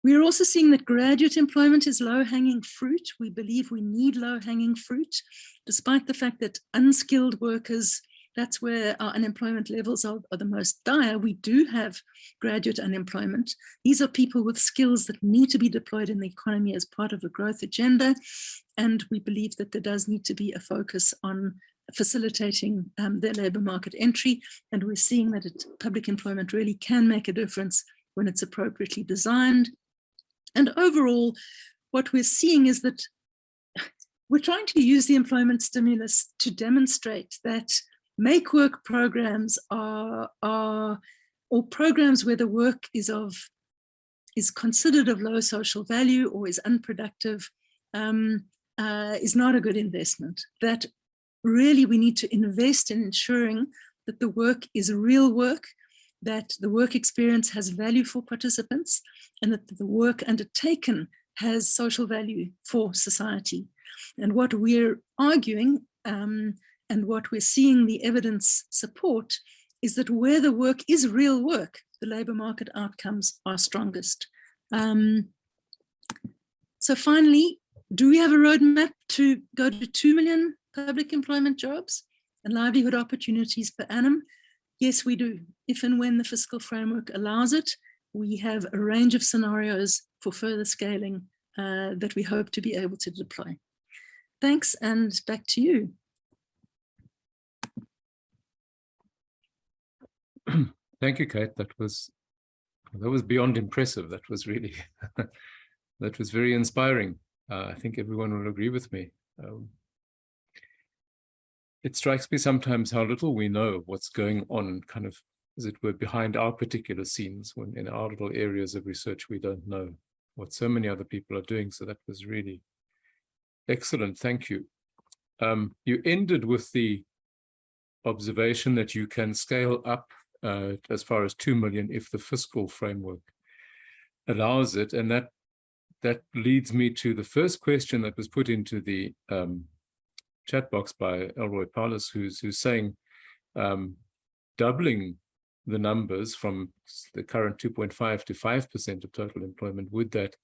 We are also seeing that graduate employment is low-hanging fruit. We believe we need low-hanging fruit, despite the fact that unskilled workers, that's where our unemployment levels are the most dire. We do have graduate unemployment. These are people with skills that need to be deployed in the economy as part of a growth agenda. And we believe that there does need to be a focus on facilitating their labour market entry. And we're seeing that public employment really can make a difference when it's appropriately designed. And overall, what we're seeing is that we're trying to use the employment stimulus to demonstrate that make work programs or programs where the work is considered of low social value or is unproductive is not a good investment. That really we need to invest in ensuring that the work is real work, that the work experience has value for participants, and that the work undertaken has social value for society. And what we're arguing and what we're seeing the evidence support is that where the work is real work, the labour market outcomes are strongest. So finally, do we have a roadmap to go to 2 million public employment jobs and livelihood opportunities per annum? Yes, we do. If and when the fiscal framework allows it, we have a range of scenarios for further scaling that we hope to be able to deploy. Thanks, and back to you. Thank you, Kate. That was beyond impressive. That was really, that was very inspiring. I think everyone will agree with me. it strikes me sometimes how little we know of what's going on, kind of, as it were, behind our particular scenes, when in our little areas of research, we don't know what so many other people are doing. So that was really excellent. Thank you. You ended with the observation that you can scale up as far as 2 million if the fiscal framework allows it. And that leads me to the first question that was put into the chat box by Elroy Paulus, who's saying doubling the numbers from the current 2.5 to 5% of total employment, would that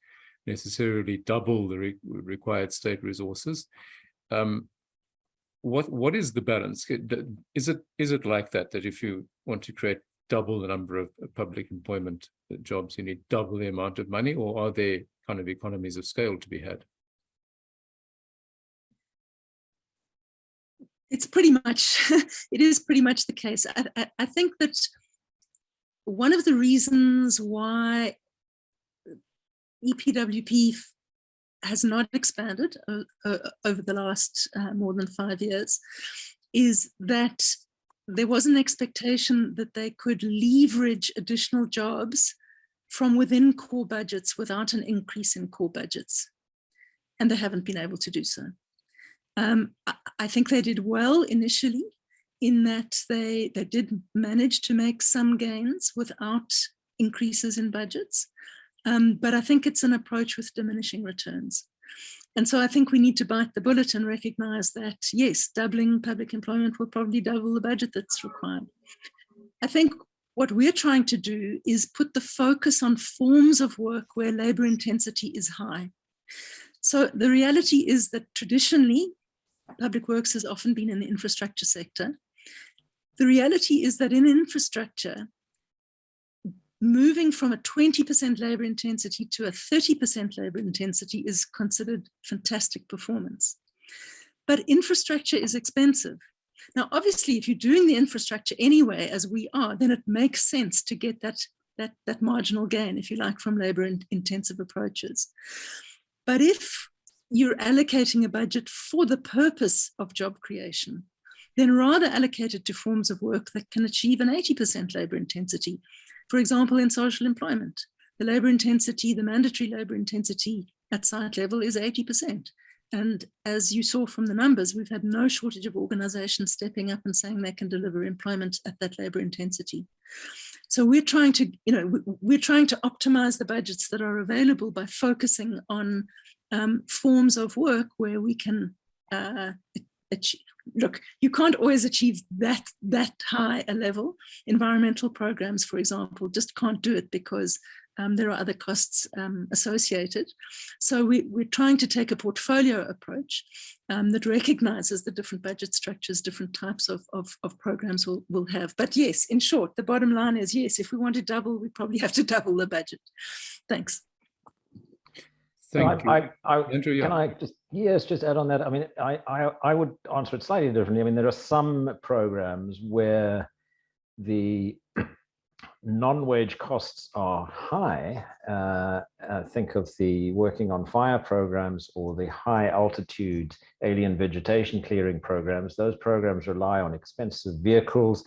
necessarily double the required state resources? What is the balance? Is it like that if you want to create double the number of public employment jobs, you need double the amount of money, or are there kind of economies of scale to be had? It's pretty much, it is pretty much the case. I think that one of the reasons why EPWP has not expanded over the last more than 5 years is that there was an expectation that they could leverage additional jobs from within core budgets without an increase in core budgets. And they haven't been able to do so. I think they did well initially in that they did manage to make some gains without increases in budgets. But I think it's an approach with diminishing returns. And so I think we need to bite the bullet and recognize that, yes, doubling public employment will probably double the budget that's required. I think what we're trying to do is put the focus on forms of work where labor intensity is high. So the reality is that traditionally, public works has often been in the infrastructure sector. The reality is that in infrastructure, moving from a 20% labor intensity to a 30% labor intensity is considered fantastic performance. But infrastructure is expensive. Now, obviously, if you're doing the infrastructure anyway, as we are, then it makes sense to get that marginal gain, if you like, from labor-intensive approaches. But if you're allocating a budget for the purpose of job creation, then rather allocate it to forms of work that can achieve an 80% labor intensity. For example, in social employment, the labor intensity, the mandatory labor intensity at site level is 80%. And as you saw from the numbers, we've had no shortage of organizations stepping up and saying they can deliver employment at that labor intensity. So we're trying to, we're trying to optimize the budgets that are available by focusing on forms of work where we can achieve. Look, you can't always achieve that high a level. Environmental programs, for example, just can't do it because there are other costs associated. So we're trying to take a portfolio approach that recognizes the different budget structures, different types of programs will have. But yes, in short, the bottom line is yes, if we want to double, we probably have to double the budget. Thanks. Thank you. Andrew, can I just add on that? I mean, I would answer it slightly differently. I mean, there are some programs where the non-wage costs are high. Think of the working on fire programs or the high altitude alien vegetation clearing programs. Those programs rely on expensive vehicles,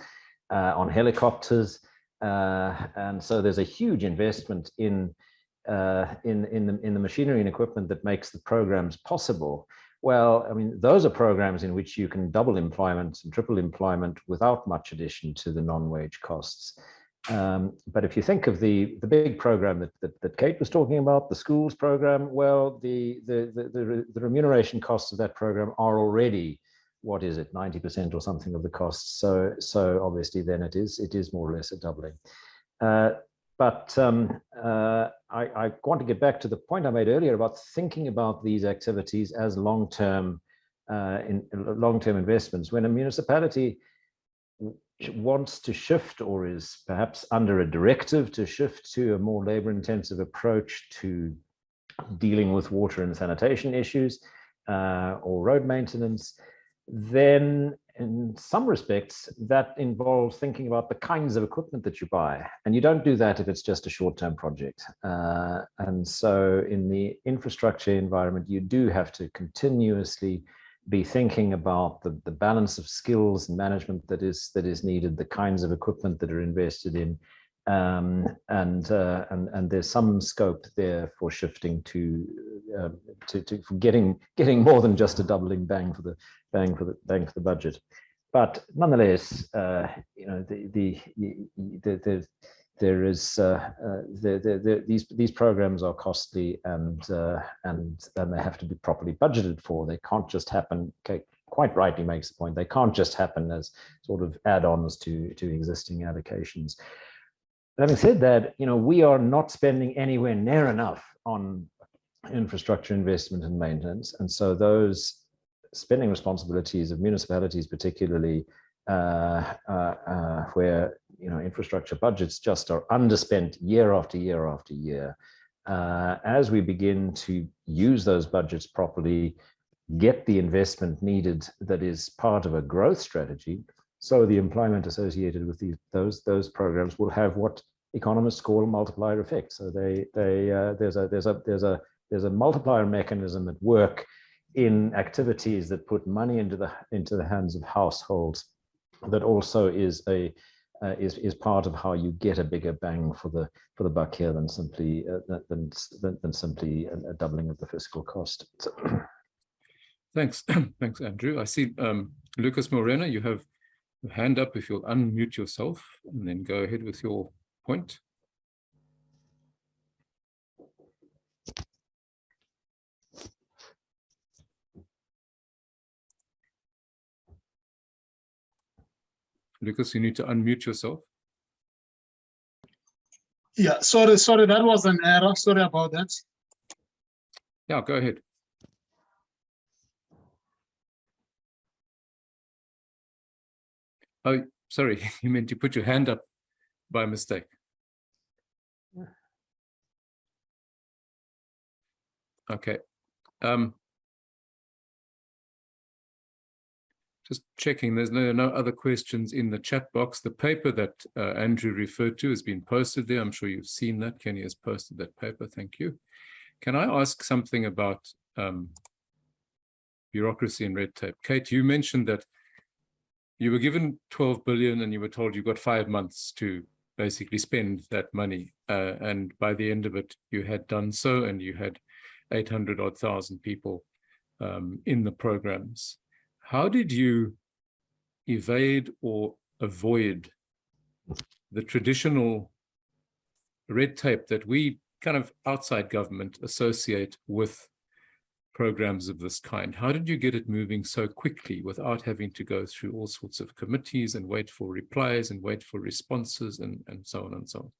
on helicopters. And so there's a huge investment in the machinery and equipment that makes the programs possible. Well, I mean, those are programs in which you can double employment and triple employment without much addition to the non-wage costs. But if you think of the big program that Kate was talking about, the schools program, well, the remuneration costs of that program are already, what is it, 90% or something of the costs. So obviously then it is more or less a doubling. But I want to get back to the point I made earlier about thinking about these activities as long-term investments. When a municipality wants to shift or is perhaps under a directive to shift to a more labor-intensive approach to dealing with water and sanitation issues or road maintenance, then in some respects, that involves thinking about the kinds of equipment that you buy. And you don't do that if it's just a short-term project. And so in the infrastructure environment, you do have to continuously be thinking about the balance of skills and management that is needed, the kinds of equipment that are invested in, and there's some scope there for shifting to for getting more than just a doubling bang for the budget. But nonetheless, you know, these programs are costly, and they have to be properly budgeted for. They can't just happen. Kate quite rightly makes the point. They can't just happen as sort of add-ons to existing allocations. But having said that, you know, we are not spending anywhere near enough on infrastructure investment and maintenance, and so those spending responsibilities of municipalities, particularly where, you know, infrastructure budgets just are underspent year after year after year. As we begin to use those budgets properly, get the investment needed that is part of a growth strategy, so the employment associated with those programs will have what economists call a multiplier effect. So there's a multiplier mechanism at work in activities that put money into the hands of households, that also is part of how you get a bigger bang for the buck here than simply a doubling of the fiscal cost. Thanks, thanks, Andrew. I see Lucas Moreno, you have your hand up. If you'll unmute yourself and then go ahead with your point. Lucas, you need to unmute yourself. Yeah, sorry, that was an error. Sorry about that. Yeah, go ahead. Oh, sorry, you meant you put your hand up by mistake. Okay. Just checking, there's no other questions in the chat box. The paper that Andrew referred to has been posted there. I'm sure you've seen that. Kenny has posted that paper. Thank you. Can I ask something about bureaucracy and red tape? Kate, you mentioned that you were given 12 billion and you were told you've got 5 months to basically spend that money. And by the end of it, you had done so, and you had 800,000 people in the programs. How did you evade or avoid the traditional red tape that we kind of outside government associate with programs of this kind? How did you get it moving so quickly without having to go through all sorts of committees and wait for replies and wait for responses and so on and so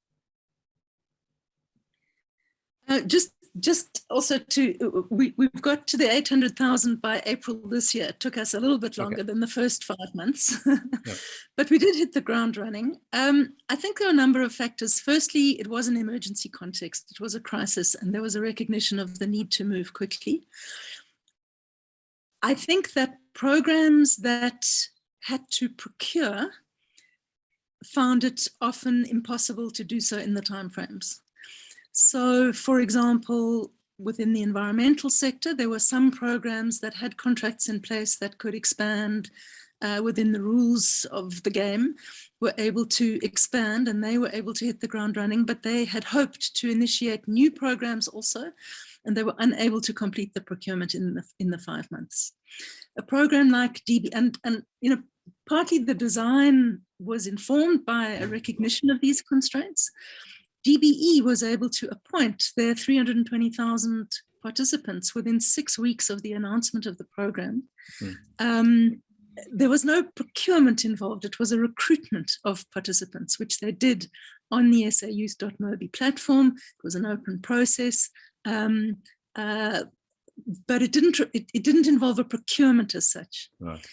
on? Just also to, we've got to the 800,000 by April this year. It took us a little bit longer than the first 5 months, yeah. But we did hit the ground running. I think there are a number of factors. Firstly, it was an emergency context. It was a crisis, and there was a recognition of the need to move quickly. I think that programs that had to procure found it often impossible to do so in the timeframes. So, for example, within the environmental sector, there were some programs that had contracts in place that could expand within the rules of the game, were able to expand, and they were able to hit the ground running, but they had hoped to initiate new programs also, and they were unable to complete the procurement in the 5 months. A program like DB, and you know, partly the design was informed by a recognition of these constraints. DBE was able to appoint their 320,000 participants within 6 weeks of the announcement of the program. There was no procurement involved. It was a recruitment of participants, which they did on the sayouth.mobi platform. It was an open process, but it didn't involve a procurement as such. Right.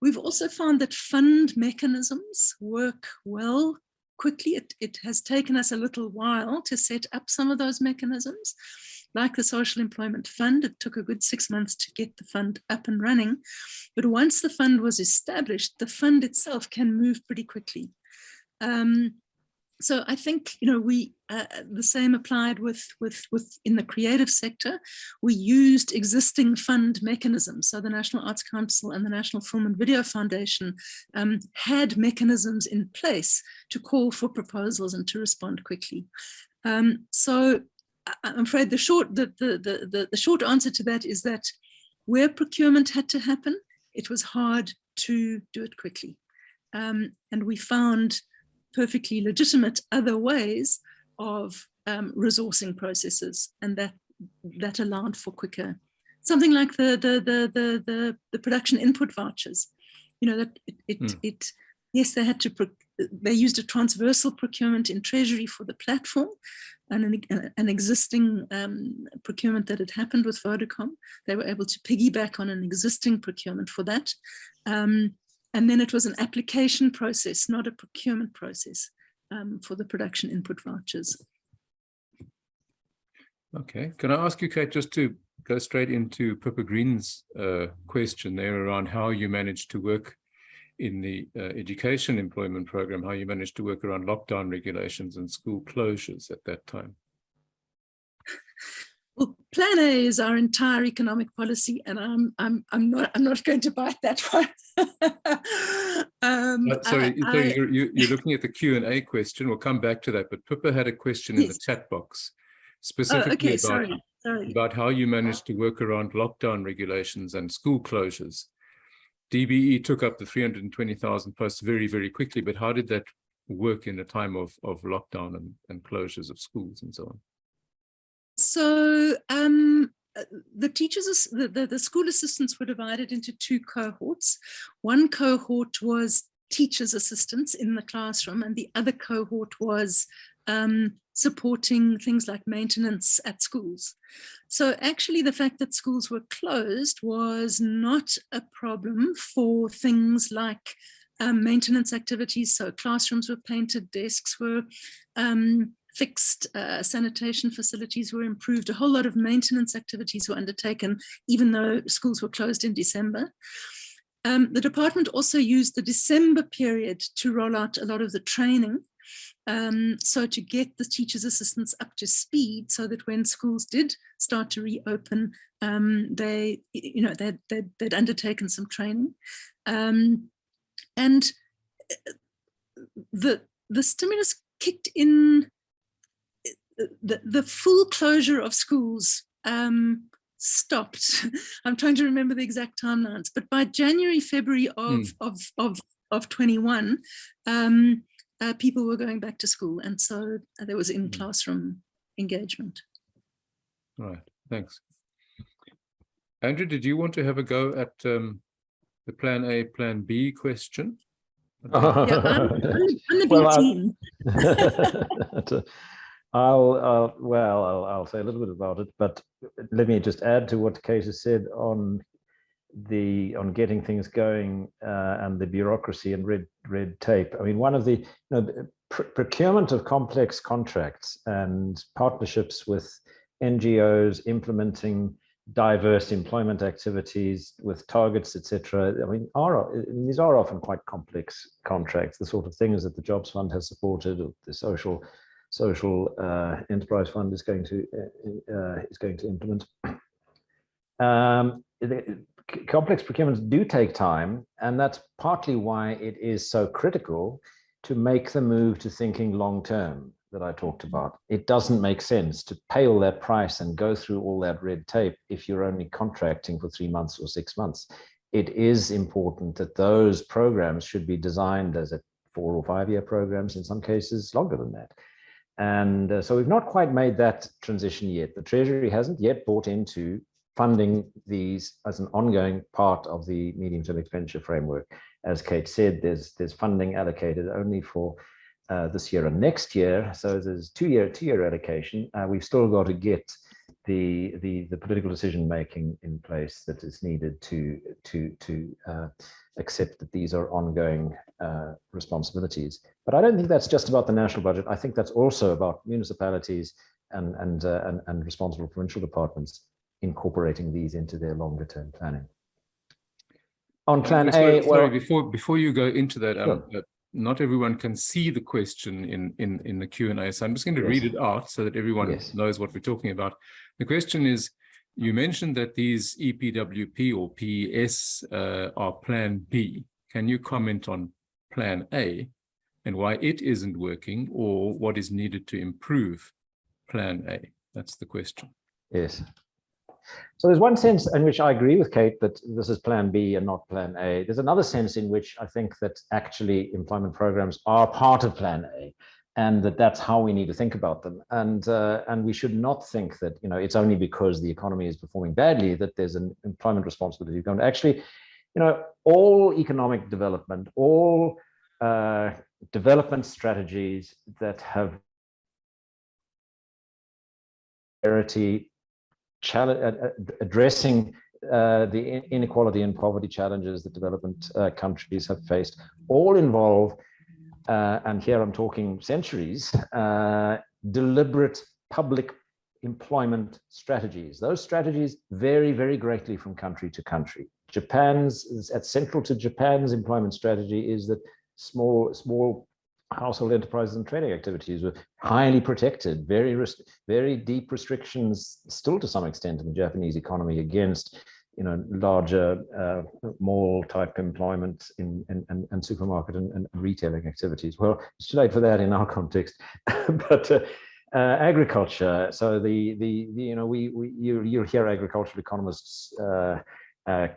We've also found that fund mechanisms work well quickly. It has taken us a little while to set up some of those mechanisms, like the Social Employment Fund. It took a good 6 months to get the fund up and running. But once the fund was established, the fund itself can move pretty quickly. So I think, you know, we the same applied with in the creative sector. We used existing fund mechanisms. So the National Arts Council and the National Film and Video Foundation had mechanisms in place to call for proposals and to respond quickly. So I'm afraid the short answer to that is that where procurement had to happen, it was hard to do it quickly, and we found perfectly legitimate other ways of resourcing processes, and that allowed for quicker. Something like the production input vouchers. You know, that yes, they used a transversal procurement in Treasury for the platform, and an existing procurement that had happened with Vodacom. They were able to piggyback on an existing procurement for that. And then it was an application process, not a procurement process, for the production input vouchers. Okay, can I ask you, Kate, just to go straight into Pippa Green's question there around how you managed to work in the education employment program, how you managed to work around lockdown regulations and school closures at that time? Well, Plan A is our entire economic policy, and I'm not going to bite that one. Sorry, you're looking at the Q&A question. We'll come back to that, but Pippa had a question in the chat box specifically about how you managed to work around lockdown regulations and school closures. DBE took up the 320,000 posts very, very quickly, but how did that work in a time of lockdown and closures of schools and so on? So the teachers, the school assistants were divided into two cohorts. One cohort was teachers' assistants in the classroom, and the other cohort was supporting things like maintenance at schools. So actually the fact that schools were closed was not a problem for things like maintenance activities. So classrooms were painted, desks were fixed, sanitation facilities were improved, a whole lot of maintenance activities were undertaken, even though schools were closed in December. The department also used the December period to roll out a lot of the training. So to get the teachers' assistants up to speed, so that when schools did start to reopen, they'd undertaken some training, and the stimulus kicked in. The full closure of schools stopped. I'm trying to remember the exact timelines, but by January, February of 21. People were going back to school, and so there was in-classroom engagement. Right, thanks. Andrew, did you want to have a go at the Plan A, Plan B question? Yeah, I'm the B team. I'll say a little bit about it, but let me just add to what Kate has said on getting things going and the bureaucracy and red tape. I mean, one of the procurement of complex contracts and partnerships with NGOs implementing diverse employment activities with targets, etc. I mean, these are often quite complex contracts, the sort of things that the Jobs Fund has supported, or the Social Enterprise Fund is going to implement. Complex procurements do take time, and that's partly why it is so critical to make the move to thinking long term that I talked about. It doesn't make sense to pay all that price and go through all that red tape if you're only contracting for 3 months or 6 months. It is important that those programs should be designed as 4 or 5 year programs, in some cases longer than that. And so we've not quite made that transition yet. The Treasury hasn't yet bought into funding these as an ongoing part of the medium-term expenditure framework. As Kate said, there's funding allocated only for this year and next year. So there's two-year allocation. We've still got to get the political decision-making in place that is needed to accept that these are ongoing responsibilities. But I don't think that's just about the national budget. I think that's also about municipalities and responsible provincial departments incorporating these into their longer term planning. On Plan A, sorry, before you go into that, sure. not everyone can see the question in the Q&A. So I'm just going to read it out so that everyone knows what we're talking about. The question is, you mentioned that these EPWP or PES are Plan B. Can you comment on Plan A and why it isn't working, or what is needed to improve Plan A? That's the question. Yes. So there's one sense in which I agree with Kate that this is Plan B and not Plan A. There's another sense in which I think that actually employment programs are part of Plan A, and that's how we need to think about them. And we should not think that, you know, it's only because the economy is performing badly that there's an employment responsibility going to actually, you know, all economic development, all development strategies that have addressing the inequality and poverty challenges that development countries have faced all involve, and here I'm talking centuries, deliberate public employment strategies. Those strategies vary very greatly from country to country. Central to Japan's employment strategy is that small household enterprises and trading activities were highly protected, very deep restrictions still to some extent in the Japanese economy against, you know, larger mall type employment and supermarket and retailing activities. Well, it's too late for that in our context, but agriculture. So you know, you'll hear agricultural economists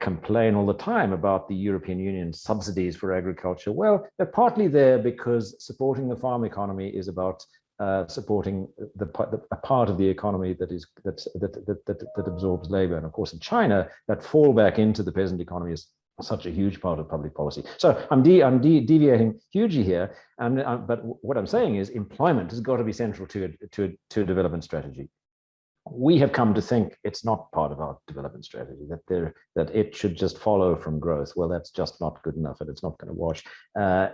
complain all the time about the European Union subsidies for agriculture. Well, they're partly there because supporting the farm economy is about supporting a part of the economy that absorbs labor. And of course, in China, that fall back into the peasant economy is such a huge part of public policy. So I'm deviating hugely here, but what I'm saying is employment has got to be central to a development strategy. We have come to think it's not part of our development strategy, that it should just follow from growth. Well, that's just not good enough, and it's not going to wash.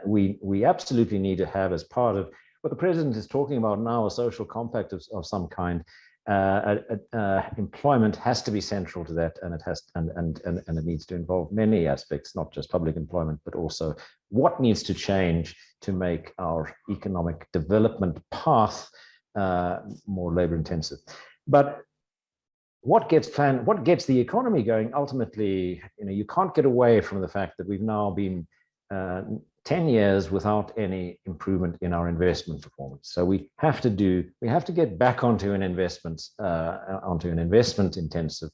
We absolutely need to have, as part of what the president is talking about now, a social compact of some kind. Employment has to be central to that, and it needs to involve many aspects, not just public employment, but also what needs to change to make our economic development path more labor intensive. But what gets the economy going ultimately, you know, you can't get away from the fact that we've now been 10 years without any improvement in our investment performance. So we have to get back onto an investment intensive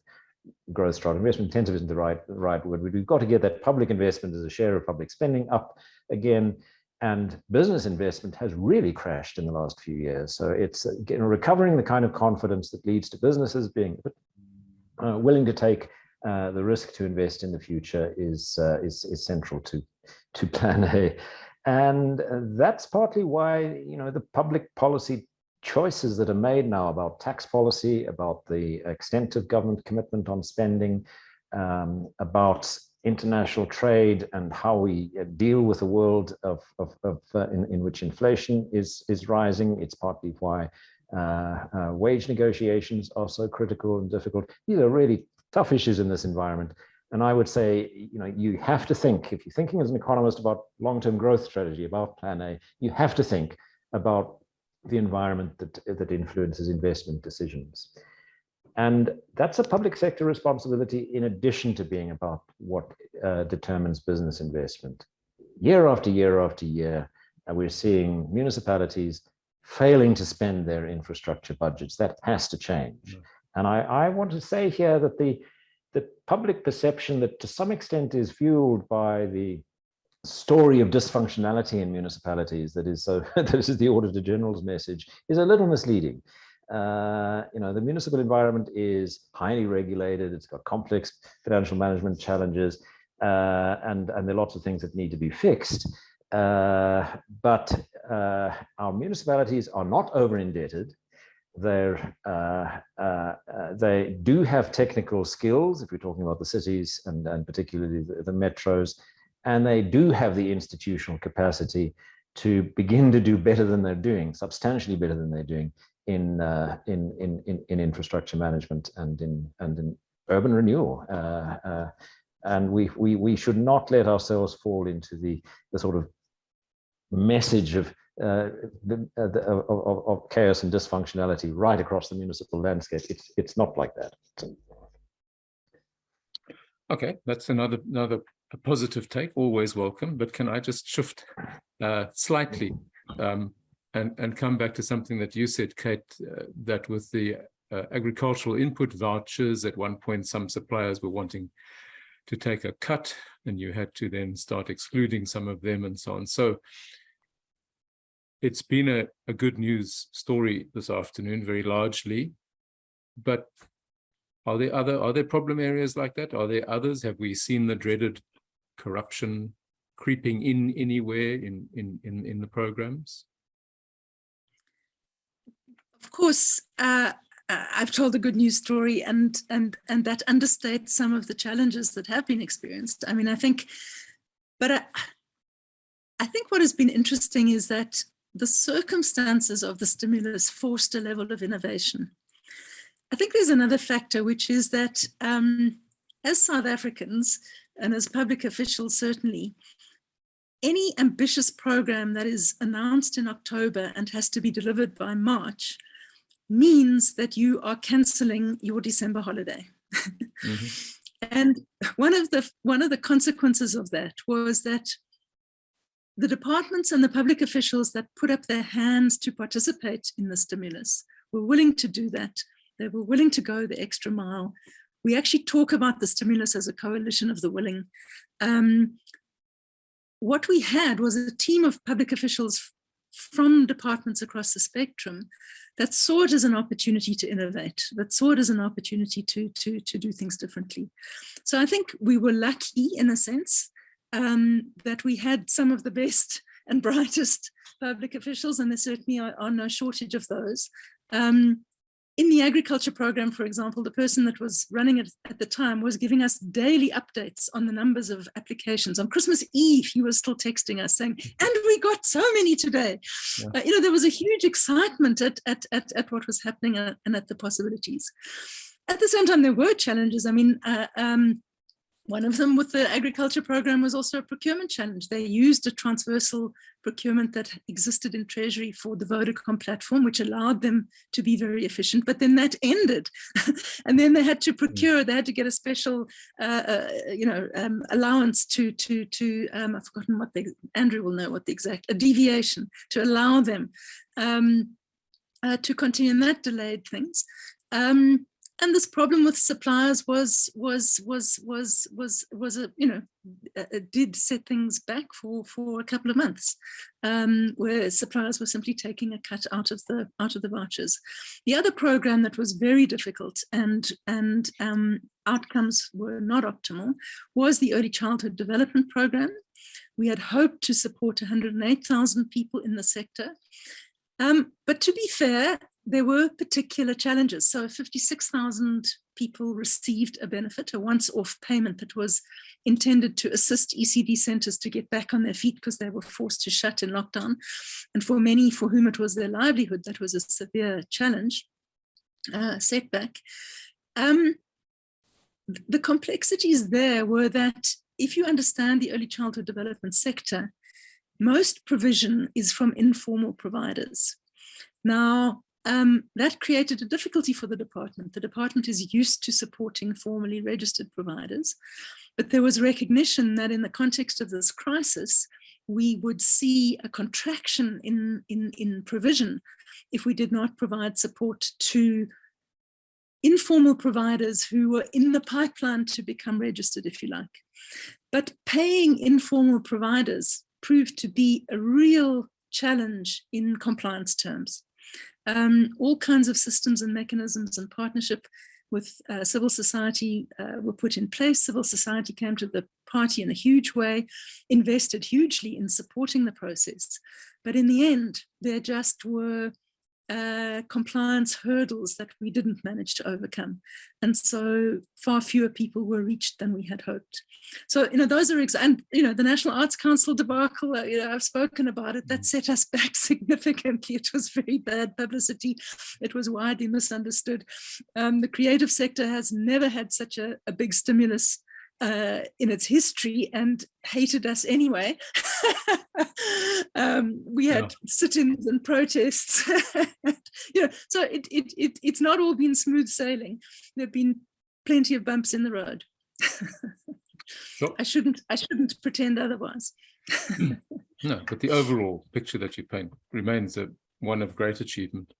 growth strategy. Investment intensive isn't the right word. We've got to get that public investment as a share of public spending up again. And business investment has really crashed in the last few years. So it's recovering the kind of confidence that leads to businesses being willing to take the risk to invest in the future is central to Plan A. And that's partly why, you know, the public policy choices that are made now about tax policy, about the extent of government commitment on spending, about international trade and how we deal with a world in which inflation is rising. It's partly why wage negotiations are so critical and difficult. These are really tough issues in this environment. And I would say, you know, you have to think, if you're thinking as an economist about long-term growth strategy, about Plan A, you have to think about the environment that influences investment decisions. And that's a public sector responsibility in addition to being about what determines business investment. Year after year after year, we're seeing municipalities failing to spend their infrastructure budgets. That has to change. And I want to say here that the public perception that to some extent is fueled by the story of dysfunctionality in municipalities, that is the Auditor General's message, is a little misleading. You know, the municipal environment is highly regulated. It's got complex financial management challenges, and there are lots of things that need to be fixed. But our municipalities are not over-indebted. They do have technical skills, if we're talking about the cities and particularly the metros, and they do have the institutional capacity to begin to do better than they're doing, substantially better than they're doing in infrastructure management and in urban renewal. And we should not let ourselves fall into the sort of message of of chaos and dysfunctionality right across the municipal landscape. It's not like that. Okay, that's another a positive take, always welcome. But can I just shift slightly and come back to something that you said, Kate, that with the agricultural input vouchers, at one point some suppliers were wanting to take a cut, and you had to then start excluding some of them and so on. So it's been a good news story this afternoon, very largely. But are there problem areas like that? Are there others? Have we seen the dreaded corruption creeping in anywhere in the programs? Of course, I've told a good news story, and that understates some of the challenges that have been experienced. I mean, I think what has been interesting is that the circumstances of the stimulus forced a level of innovation. I think there's another factor, which is that as South Africans and as public officials, certainly, any ambitious program that is announced in October and has to be delivered by March means that you are cancelling your December holiday. Mm-hmm. And one of the consequences of that was that the departments and the public officials that put up their hands to participate in the stimulus were willing to do that. They were willing to go the extra mile. We actually talk about the stimulus as a coalition of the willing. What we had was a team of public officials from departments across the spectrum that saw it as an opportunity to innovate, that saw it as an opportunity to do things differently. So I think we were lucky, in a sense, that we had some of the best and brightest public officials, and there certainly are no shortage of those. In the agriculture program, for example, the person that was running it at the time was giving us daily updates on the numbers of applications. On Christmas Eve, he was still texting us saying, and we got so many today. Yeah. There was a huge excitement at what was happening and at the possibilities. At the same time, there were challenges. I mean, one of them with the agriculture program was also a procurement challenge. They used a transversal procurement that existed in Treasury for the Vodacom platform, which allowed them to be very efficient, but then that ended. And then they had to procure, they had to get a special, allowance to I've forgotten what Andrew will know what the exact, a deviation to allow them to continue, and that delayed things. And this problem with suppliers did set things back for a couple of months, where suppliers were simply taking a cut out of the vouchers. The other program that was very difficult and outcomes were not optimal was the Early Childhood Development Program. We had hoped to support 108,000 people in the sector, but to be fair, there were particular challenges. So 56,000 people received a benefit, a once-off payment that was intended to assist ECD centres to get back on their feet because they were forced to shut in lockdown. And for many for whom it was their livelihood, that was a severe challenge, setback. The complexities there were that if you understand the early childhood development sector, most provision is from informal providers. Now, that created a difficulty for the department. The department is used to supporting formally registered providers, but there was recognition that in the context of this crisis, we would see a contraction in provision if we did not provide support to informal providers who were in the pipeline to become registered, if you like. But paying informal providers proved to be a real challenge in compliance terms. All kinds of systems and mechanisms and partnership with civil society were put in place. Civil society came to the party in a huge way, invested hugely in supporting the process. But in the end, there just were compliance hurdles that we didn't manage to overcome. And so far fewer people were reached than we had hoped. So, those are, and, the National Arts Council debacle, I've spoken about it, that set us back significantly. It was very bad publicity. It was widely misunderstood. The creative sector has never had such a big stimulus in its history and hated us anyway. We had sit-ins and protests. So it's not all been smooth sailing. There have been plenty of bumps in the road. Sure. I shouldn't pretend otherwise. No, but the overall picture that you paint remains one of great achievement.